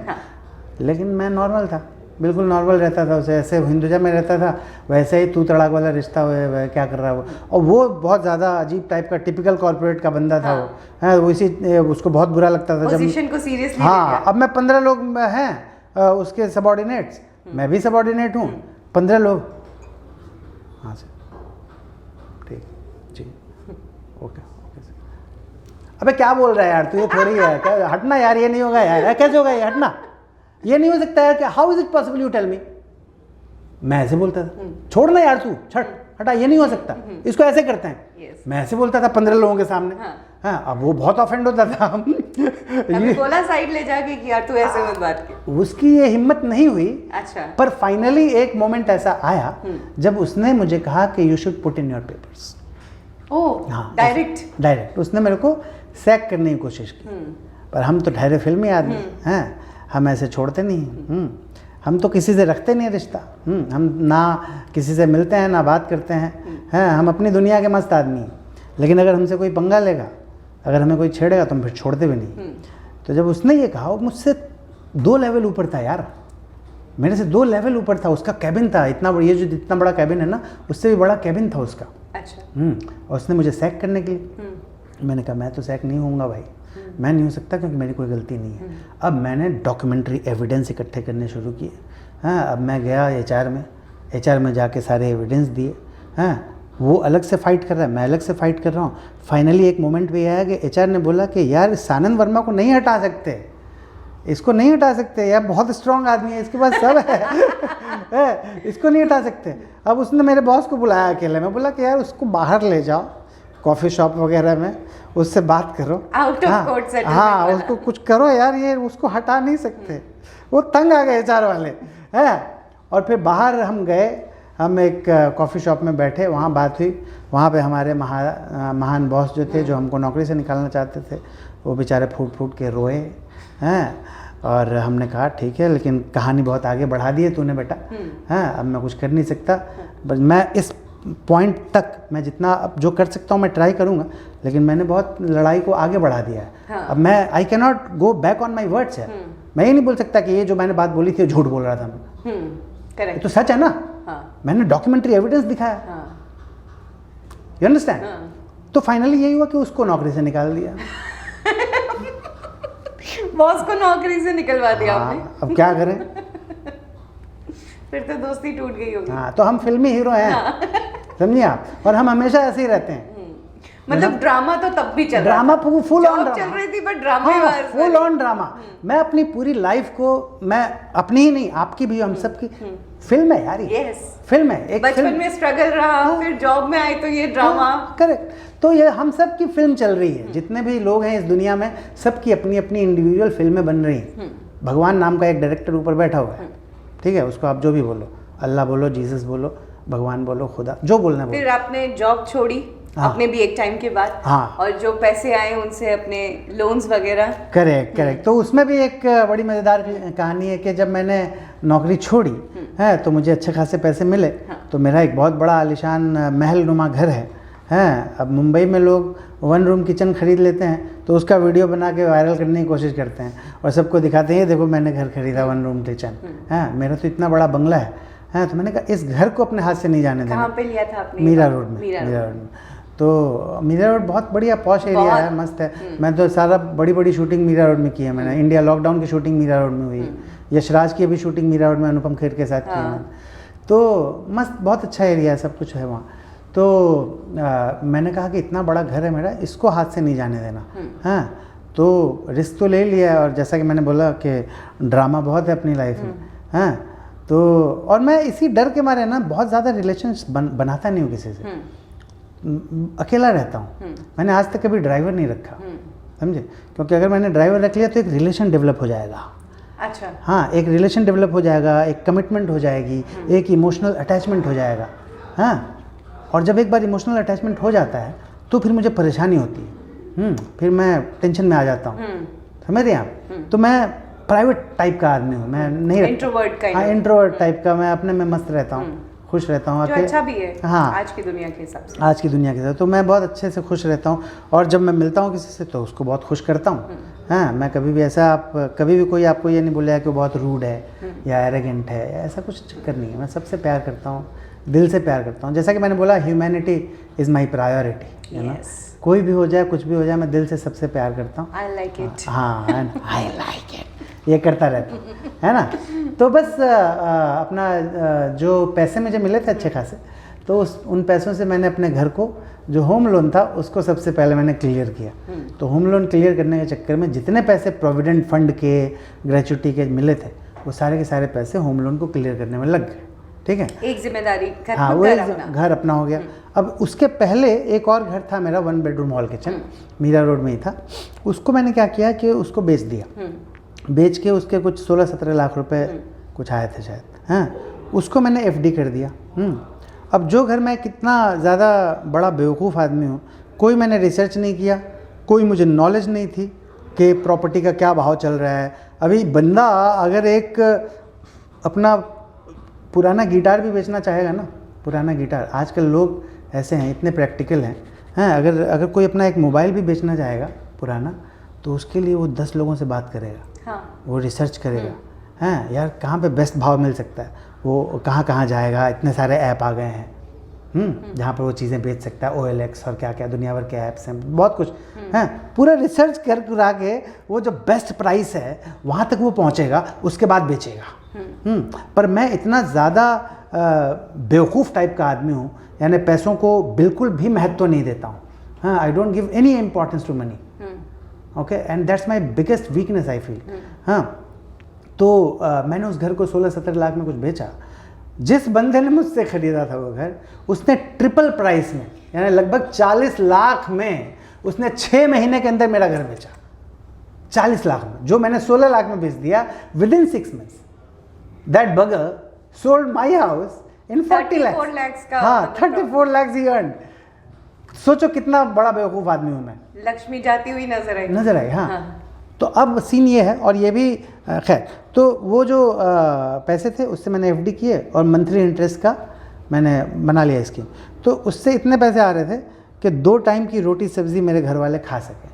लेकिन मैं नॉर्मल था, बिल्कुल नॉर्मल रहता था उसे, ऐसे हिंदुजा में रहता था वैसे ही तू तड़ाक वाला रिश्ता हुआ, क्या कर रहा है वो। और वो बहुत ज़्यादा अजीब टाइप का टिपिकल कॉर्पोरेट का बंदा था वो, है वो, इसी उसको बहुत बुरा लगता था पोजीशन को सीरियसली। हाँ, अब मैं 15 लोग हैं उसके सबॉर्डिनेट्स, मैं भी सबॉर्डिनेट हूँ, 15 लोग। हाँ सर, ठीक जी, ओके ओके सर। अबे क्या बोल रहा है यार तू, ये थोड़ी है क्या, हटना यार, ये नहीं होगा यार, कैसे होगा ये, हटना, ये नहीं हो सकता यार, क्या, how is it possible, you tell me. मैं ऐसे बोलता था, छोड़ना यार तू, हटा, ये नहीं हो सकता, इसको ऐसे करते हैं। मैं ऐसे बोलता था 15 लोगों के सामने। हाँ, अब वो बहुत ऑफेंड होता था। ये बोला साइड ले जाके कि यार तू ऐसे मत बात कर। उसकी ये हिम्मत नहीं हुई। अच्छा। पर फाइनली एक मोमेंट ऐसा आया जब उसने मुझे कहा कि you should put in your papers. Oh, हाँ, डायरेक्ट उसने मेरे को सैक करने की कोशिश की। पर हम तो ठहरे फिल्मी आदमी हैं, हम ऐसे छोड़ते नहीं। हम तो किसी से रखते नहीं रिश्ता। हम ना किसी से मिलते हैं ना बात करते हैं, हम अपनी दुनिया के मस्त आदमी हैं। लेकिन अगर हमसे कोई पंगा लेगा, अगर हमें कोई छेड़ेगा तो हम फिर छोड़ते भी नहीं। तो जब उसने ये कहा, वो मुझसे 2 लेवल ऊपर था यार, मेरे से 2 लेवल ऊपर था। उसका कैबिन था इतना, ये जो इतना बड़ा कैबिन है ना, उससे भी बड़ा कैबिन था उसका। अच्छा। और उसने मुझे सैक करने के लिए, मैंने कहा मैं तो सैक नहीं होऊंगा भाई, मैं नहीं हो सकता क्योंकि मेरी कोई गलती नहीं है। अब मैंने डॉक्यूमेंट्री एविडेंस इकट्ठे करने शुरू किए। हाँ, अब मैं गया एचआर में जाके सारे एविडेंस दिए। हाँ, वो अलग से फाइट कर रहा है, मैं अलग से फाइट कर रहा हूँ। फाइनली एक मोमेंट भी आया कि एचआर ने बोला कि यार सानंद वर्मा को नहीं हटा सकते, इसको नहीं हटा सकते यार, बहुत स्ट्रांग आदमी है, इसके पास सब है, इसको नहीं हटा सकते। अब उसने मेरे बॉस को बुलाया अकेले में, बोला कि यार उसको बाहर ले जाओ कॉफ़ी शॉप वगैरह में, उससे बात करो, आउट ऑफ कोर्ट सेटलमेंट। हाँ, उसको कुछ करो यार, ये उसको हटा नहीं सकते। वो तंग आ गए एचआर वाले, हैं। और फिर बाहर हम गए, हम एक कॉफ़ी शॉप में बैठे, वहाँ बात हुई। वहाँ पे हमारे महान बॉस जो थे, जो हमको नौकरी से निकालना चाहते थे, वो बेचारे फूट फूट के रोए, हैं। और हमने कहा ठीक है, लेकिन कहानी बहुत आगे बढ़ा दी है तूने बेटा, हाँ, अब मैं कुछ कर नहीं सकता। बस मैं इस पॉइंट तक मैं जितना अब जो कर सकता हूँ मैं ट्राई करूँगा, लेकिन मैंने बहुत लड़ाई को आगे बढ़ा दिया है। हाँ। अब मैं I can not go back on my words है। मैं ये नहीं बोल सकता कि ये जो मैंने बात बोली थी झूठ बोल रहा था मैं। करेक्ट, तो सच है ना। हाँ। मैंने डॉक्यूमेंट्री एविडेंस दिखाया। हाँ। You understand. तो फाइनली यही हुआ कि उसको नौकरी से निकाल दिया। बॉस को नौकरी से निकलवा दिया आपने। अब क्या करें। फिर तो दोस्ती टूट गई होगी। हाँ, तो हम फिल्मी हीरो हैं, समझिए आप, और हम हमेशा ऐसे ही रहते हैं। मतलब ड्रामा तो तब भी चल ड्रामा फुल ऑन चल रही थी, but drama full on drama. मैं अपनी पूरी लाइफ को, मैं अपनी ही नहीं आपकी भी, हम सबकी फिल्म है यार ये। फिल्म है, एक बचपन में स्ट्रगल रहा, फिर जॉब में आए तो ये ड्रामा। करेक्ट। तो ये हम सब की फिल्म चल रही है, जितने भी लोग हैं इस दुनिया में, सबकी अपनी अपनी इंडिविजुअल फिल्में बन रही हैं। भगवान नाम का एक डायरेक्टर ऊपर बैठा हुआ है, ठीक है, उसको आप जो भी बोलो, अल्लाह बोलो, जीसस बोलो, भगवान बोलो, खुदा, जो बोलना बोलो। फिर आपने जॉब छोड़ी हाँ। अपने भी एक टाइम के बाद। हाँ। और जो पैसे आए उनसे अपने लोन्स वगैरह। करेक्ट। तो उसमें भी एक बड़ी मज़ेदार कहानी है कि जब मैंने नौकरी छोड़ी है तो मुझे अच्छे खासे पैसे मिले। हाँ। तो मेरा एक बहुत बड़ा आलीशान महल नुमा घर है। अब मुंबई में लोग 1 रूम किचन खरीद लेते हैं तो उसका वीडियो बना के वायरल करने की कोशिश करते हैं और सबको दिखाते हैं, ये देखो मैंने घर खरीदा 1 रूम किचन है, मेरा तो इतना बड़ा बंगला है। तो मैंने कहा इस घर को अपने हाथ से नहीं जाने देना। कहाँ पे लिया था आपने? मीरा रोड में। तो मीरा रोड बहुत बढ़िया पॉश एरिया है, मस्त है। मैं तो सारा बड़ी शूटिंग मीरा रोड में की है मैंने। इंडिया लॉकडाउन की शूटिंग मीरा रोड में हुई, यशराज की अभी शूटिंग मीरा रोड में अनुपम खेर के साथ की है मैंने। तो मस्त, बहुत अच्छा एरिया है, सब कुछ है वहाँ। तो मैंने कहा कि इतना बड़ा घर है मेरा, इसको हाथ से नहीं जाने देना। हाँ, तो रिस्क तो ले लिया। और जैसा कि मैंने बोला कि ड्रामा बहुत है अपनी लाइफ में। हाँ, तो और मैं इसी डर के मारे ना बहुत ज़्यादा रिलेशन बनाता नहीं हूँ किसी से, अकेला रहता हूँ। मैंने आज तक कभी ड्राइवर नहीं रखा, समझे, क्योंकि अगर मैंने ड्राइवर रख लिया तो एक रिलेशन डेवलप हो जाएगा। अच्छा। हाँ, एक रिलेशन डेवलप हो जाएगा, एक कमिटमेंट हो जाएगी, एक इमोशनल अटैचमेंट हो जाएगा। हाँ, और जब एक बार इमोशनल अटैचमेंट हो जाता है तो फिर मुझे परेशानी होती है। फिर मैं टेंशन में आ जाता हूँ, समझ रहे हैं आप। तो मैं प्राइवेट टाइप का आदमी हूँ, मैं नहीं इंट्रोवर्ट हाँ, इंट्रोवर्ट टाइप का। मैं अपने में मस्त रहता हूँ, खुश रहता हूँ। जो अच्छा भी है। हाँ, आज की दुनिया के हिसाब से। आज की दुनिया के साथ तो मैं बहुत अच्छे से खुश रहता हूँ। और जब मैं मिलता हूँ किसी से तो उसको बहुत खुश करता हूँ। हाँ, मैं कभी भी ऐसा, आप कभी भी कोई आपको ये नहीं बोलेगा कि वो बहुत रूड है या एरोगेंट है, या ऐसा कुछ चक्कर नहीं है। मैं सबसे प्यार करता हूँ, दिल से प्यार करता हूँ। जैसा कि मैंने बोला, ह्यूमैनिटी इज़ माई प्रायोरिटी, है ना। कोई भी हो जाए, कुछ भी हो जाए, मैं दिल से सबसे प्यार करता हूँ। I like it. हाँ, आई लाइक इट, ये करता रहता हूँ, है ना। तो बस अपना जो पैसे मुझे मिले थे अच्छे खासे, तो उन पैसों से मैंने अपने घर को, जो होम लोन था उसको सबसे पहले मैंने क्लियर किया। तो होम लोन क्लियर करने के चक्कर में जितने पैसे प्रोविडेंट फंड के, ग्रेचुइटी के मिले थे, वो सारे के सारे पैसे होम लोन को क्लियर करने में लग गए। ठीक है, एक जिम्मेदारी। हाँ, वो घर अपना हो गया। अब उसके पहले एक और घर था मेरा, 1 bedroom hall kitchen, Mira road में ही था। उसको मैंने क्या किया कि उसको बेच दिया। बेच के उसके कुछ 16-17 लाख रुपए कुछ आए थे शायद। हाँ, उसको मैंने FD कर दिया। अब जो घर, मैं कितना ज़्यादा बड़ा बेवकूफ़ आदमी हूँ, कोई मैंने रिसर्च नहीं किया, कोई मुझे नॉलेज नहीं थी कि प्रॉपर्टी का क्या भाव चल रहा है। अभी बंदा अगर एक अपना पुराना गिटार भी बेचना चाहेगा ना, पुराना गिटार, आजकल लोग ऐसे हैं, इतने प्रैक्टिकल हैं। हाँ, अगर कोई अपना एक मोबाइल भी बेचना चाहेगा पुराना, तो उसके लिए वो 10 लोगों से बात करेगा। हाँ। वो रिसर्च करेगा, हैं यार कहाँ पे बेस्ट भाव मिल सकता है, वो कहाँ जाएगा। इतने सारे ऐप आ गए हैं जहाँ पर वो चीज़ें बेच सकता है, OLX और क्या क्या दुनिया भर के ऐप्स हैं, बहुत कुछ हैं। पूरा रिसर्च करा के वो जो बेस्ट प्राइस है वहाँ तक वो पहुँचेगा, उसके बाद बेचेगा। पर मैं इतना ज़्यादा बेवकूफ़ टाइप का आदमी हूँ, यानी पैसों को बिल्कुल भी महत्व नहीं देता हूँ। हाँ, I don't give any importance to money. Okay, and that's my biggest weakness I feel. हाँ, तो मैंने उस घर को 16-17 लाख में कुछ बेचा। जिस बंदे ने मुझसे ख़रीदा था वो घर, उसने ट्रिपल प्राइस में, यानी लगभग 40 लाख में, उसने 6 महीने के अंदर मेरा घर बेचा। 40 लाख में, जो मैंने 16 लाख में बेच दिया विदिन 6 मंथ्स। दैट बगर sold my house in 40 lakhs का। हाँ, 34 lakhs ही अर्न। सोचो कितना बड़ा बेवकूफ़ आदमी हूँ मैं। लक्ष्मी जाती हुई नजर आई। हाँ। तो अब सीन ये है, और ये भी खैर, तो वो जो पैसे थे उससे मैंने FD किए और मंथली इंटरेस्ट का मैंने बना लिया स्कीम। तो उससे इतने पैसे आ रहे थे कि 2 टाइम की रोटी सब्ज़ी मेरे घर वाले खा सकें।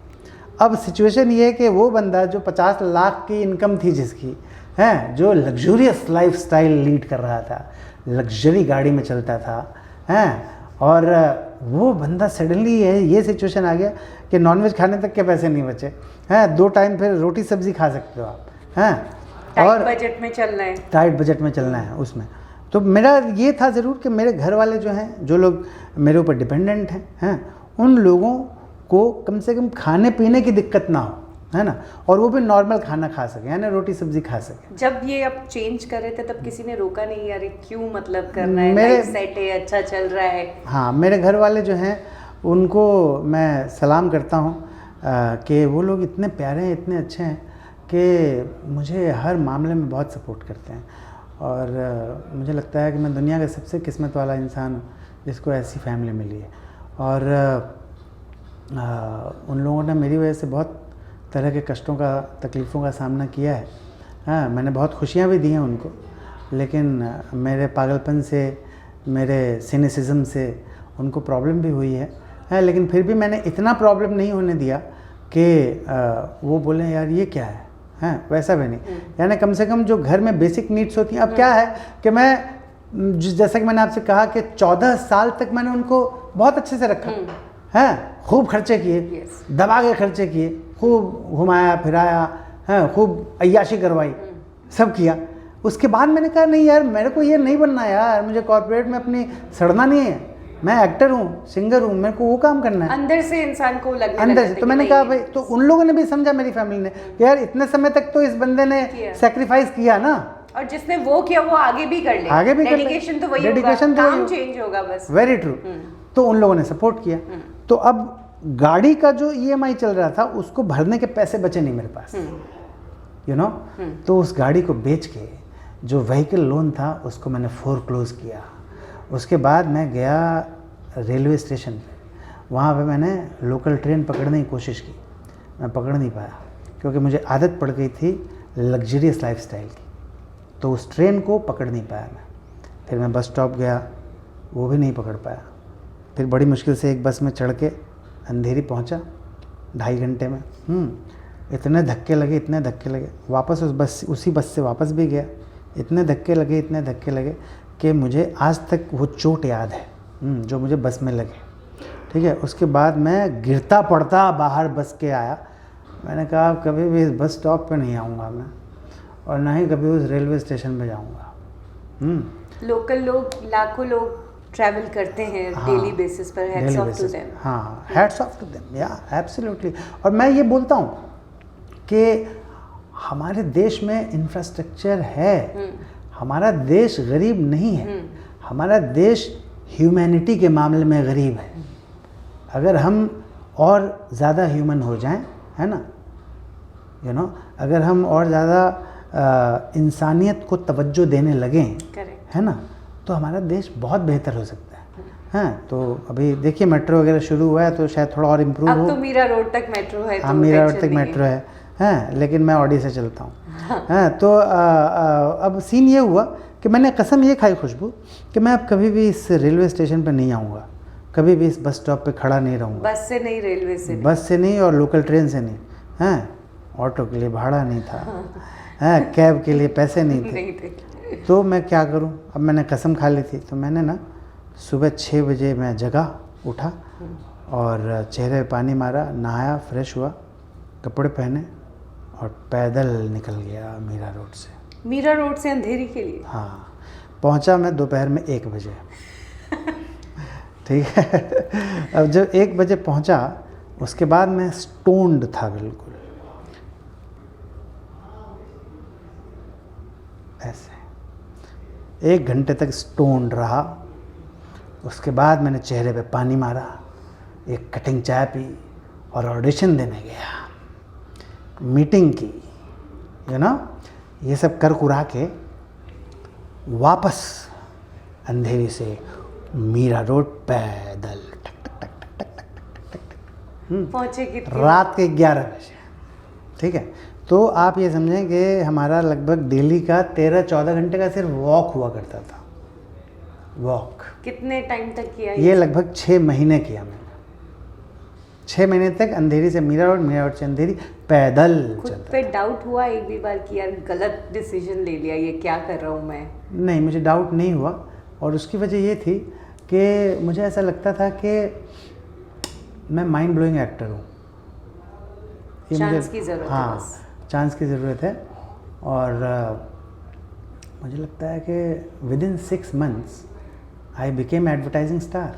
अब सिचुएशन ये है कि वो बंदा जो 50 लाख की इनकम थी जिसकी, हैं, जो लग्जूरियस लाइफस्टाइल लीड कर रहा था, लग्जरी गाड़ी में चलता था, हैं, और वो बंदा सडनली ये सिचुएशन आ गया कि नॉनवेज खाने तक के पैसे नहीं बचे हैं। 2 टाइम फिर रोटी सब्जी खा सकते हो आप, हैं, और बजट में चलना है, टाइट बजट में चलना है उसमें। तो मेरा ये था ज़रूर कि मेरे घर वाले जो हैं, जो लोग मेरे ऊपर डिपेंडेंट हैं, उन लोगों को कम से कम खाने पीने की दिक्कत ना हो, है ना, और वो भी नॉर्मल खाना खा सके, यानी रोटी सब्जी खा सके। जब ये आप चेंज कर रहे थे तब किसी ने रोका नहीं, यार क्यों, मतलब करना है, लाइफ सेट है, अच्छा चल रहा है? हाँ, मेरे घर वाले जो हैं उनको मैं सलाम करता हूँ कि वो लोग इतने प्यारे हैं, इतने अच्छे हैं कि मुझे हर मामले में बहुत सपोर्ट करते हैं। और मुझे लगता है कि मैं दुनिया का सबसे किस्मत वाला इंसान हूँ जिसको ऐसी फैमिली मिली है। और उन लोगों ने मेरी वजह से बहुत तरह के कष्टों का, तकलीफ़ों का सामना किया है। हाँ, मैंने बहुत खुशियाँ भी दी हैं उनको, लेकिन मेरे पागलपन से, मेरे सिनिसिज्म से उनको प्रॉब्लम भी हुई है, लेकिन फिर भी मैंने इतना प्रॉब्लम नहीं होने दिया कि वो बोले यार ये क्या है, हैं वैसा भी नहीं। यानी कम से कम जो घर में बेसिक नीड्स होती हैं, अब क्या है कि मैं जैसा कि मैंने आपसे कहा कि 14 साल तक मैंने उनको बहुत अच्छे से रखा है, खूब खर्चे किए, दबा के खर्चे किए, खूब घुमाया फिराया, हैं खूब अय्याशी करवाई, सब किया। उसके बाद मैंने कहा नहीं यार, मेरे को ये नहीं बनना यार, मुझे कॉर्पोरेट में अपनी सड़ना नहीं है, मैं एक्टर हूँ, सिंगर हूँ, मेरे को वो काम करना है अंदर से इंसान को लगने अंदर से। तो मैंने कहा भाई, तो उन लोगों ने भी समझा, मेरी फैमिली ने, कि यार इतने समय तक तो इस बंदे ने सेक्रीफाइस किया ना, और जिसने वो किया वो आगे भी कर ले, आगे भी कर ले, डेडिकेशन तो वही डेडिकेशन होगा, काम चेंज होगा बस। Very true. तो उन लोगों ने सपोर्ट किया। तो अब गाड़ी का जो EMI चल रहा था उसको भरने के पैसे बचे नहीं मेरे पास, यू नो। तो उस गाड़ी को बेच के जो व्हीकल लोन था उसको मैंने फोरक्लोज किया। उसके बाद मैं गया रेलवे स्टेशन पे, वहाँ पे मैंने लोकल ट्रेन पकड़ने की कोशिश की, मैं पकड़ नहीं पाया क्योंकि मुझे आदत पड़ गई थी लग्जरियस लाइफस्टाइल की, तो उस ट्रेन को पकड़ नहीं पाया मैं। फिर मैं बस स्टॉप गया, वो भी नहीं पकड़ पाया। फिर बड़ी मुश्किल से एक बस में चढ़ के अंधेरी पहुंचा 2.5 घंटे में। इतने धक्के लगे, वापस उसी बस से वापस भी गया, इतने धक्के लगे कि मुझे आज तक वो चोट याद है जो मुझे बस में लगे। ठीक है, उसके बाद मैं गिरता पड़ता बाहर बस के आया। मैंने कहा कभी भी इस बस स्टॉप पे नहीं आऊँगा मैं, और ना ही कभी उस रेलवे स्टेशन पे जाऊँगा। लोकल लोग, लाखों लोग ट्रैवल करते हैं डेली बेसिस पर, हैट्स ऑफ टू देम। हाँ, हैट्स ऑफ टू देम, या एब्सोल्युटली। और मैं ये बोलता हूँ कि हमारे देश में इंफ्रास्ट्रक्चर है, हमारा देश गरीब नहीं है, हमारा देश ह्यूमैनिटी के मामले में गरीब है। अगर हम और ज़्यादा ह्यूमन हो जाएं, है ना, यू नो, अगर हम और ज़्यादा इंसानियत को तवज्जो देने लगें, है ना, तो हमारा देश बहुत बेहतर हो सकता है। हाँ, तो अभी देखिए मेट्रो वगैरह शुरू हुआ है तो शायद थोड़ा और इम्प्रूव हो। अब तो मीरा रोड तक मेट्रो है। हाँ, मीरा रोड तक मेट्रो है, हाँ, लेकिन मैं ऑडी से चलता हूँ। हाँ, तो अब सीन ये हुआ कि मैंने कसम ये खाई खुशबू कि मैं अब कभी भी इस रेलवे स्टेशन पर नहीं आऊँगा, कभी भी इस बस स्टॉप पे खड़ा नहीं रहूँगा। बस से नहीं, रेलवे से नहीं। बस से नहीं और लोकल ट्रेन से नहीं। हाँ, ऑटो के लिए भाड़ा नहीं था, हाँ, कैब के लिए पैसे नहीं थे। तो मैं क्या करूं, अब मैंने कसम खा ली थी। तो मैंने ना सुबह 6 बजे मैं जगा, उठा और चेहरे पे पानी मारा, नहाया, फ्रेश हुआ, कपड़े पहने और पैदल निकल गया मीरा रोड से। मीरा रोड से अंधेरी के लिए? हाँ, पहुंचा मैं दोपहर में 1 बजे। ठीक है। अब जब 1 बजे पहुंचा, उसके बाद मैं स्टोन्ड था बिल्कुल ऐसे, 1 घंटे तक स्टोन्ड रहा। उसके बाद मैंने चेहरे पे पानी मारा, एक कटिंग चाय पी और ऑडिशन देने गया, मीटिंग की, यू नो, ये सब कर कुरा के वापस अंधेरी से मीरा रोड पैदल पहुंचे कितने? रात के 11 बजे। ठीक है, तो आप ये समझें कि हमारा लगभग डेली का 13-14 घंटे का सिर्फ वॉक हुआ करता था। वॉक कितने टाइम तक किया ये? लगभग 6 महीने किया मैंने। 6 महीने तक अंधेरी से मीरा रोड, मीरा रोड से अंधेरी पैदल खुद चलता। पे डाउट हुआ एक भी बार कि यार गलत डिसीजन ले लिया, ये क्या कर रहा हूँ मैं? नहीं, मुझे डाउट नहीं हुआ, और उसकी वजह ये थी कि मुझे ऐसा लगता था कि मैं माइंड ब्लोइंग एक्टर हूँ। चांस की ज़रूरत है बस। चांस की ज़रूरत है। और मुझे लगता है कि within 6 months I became advertising star.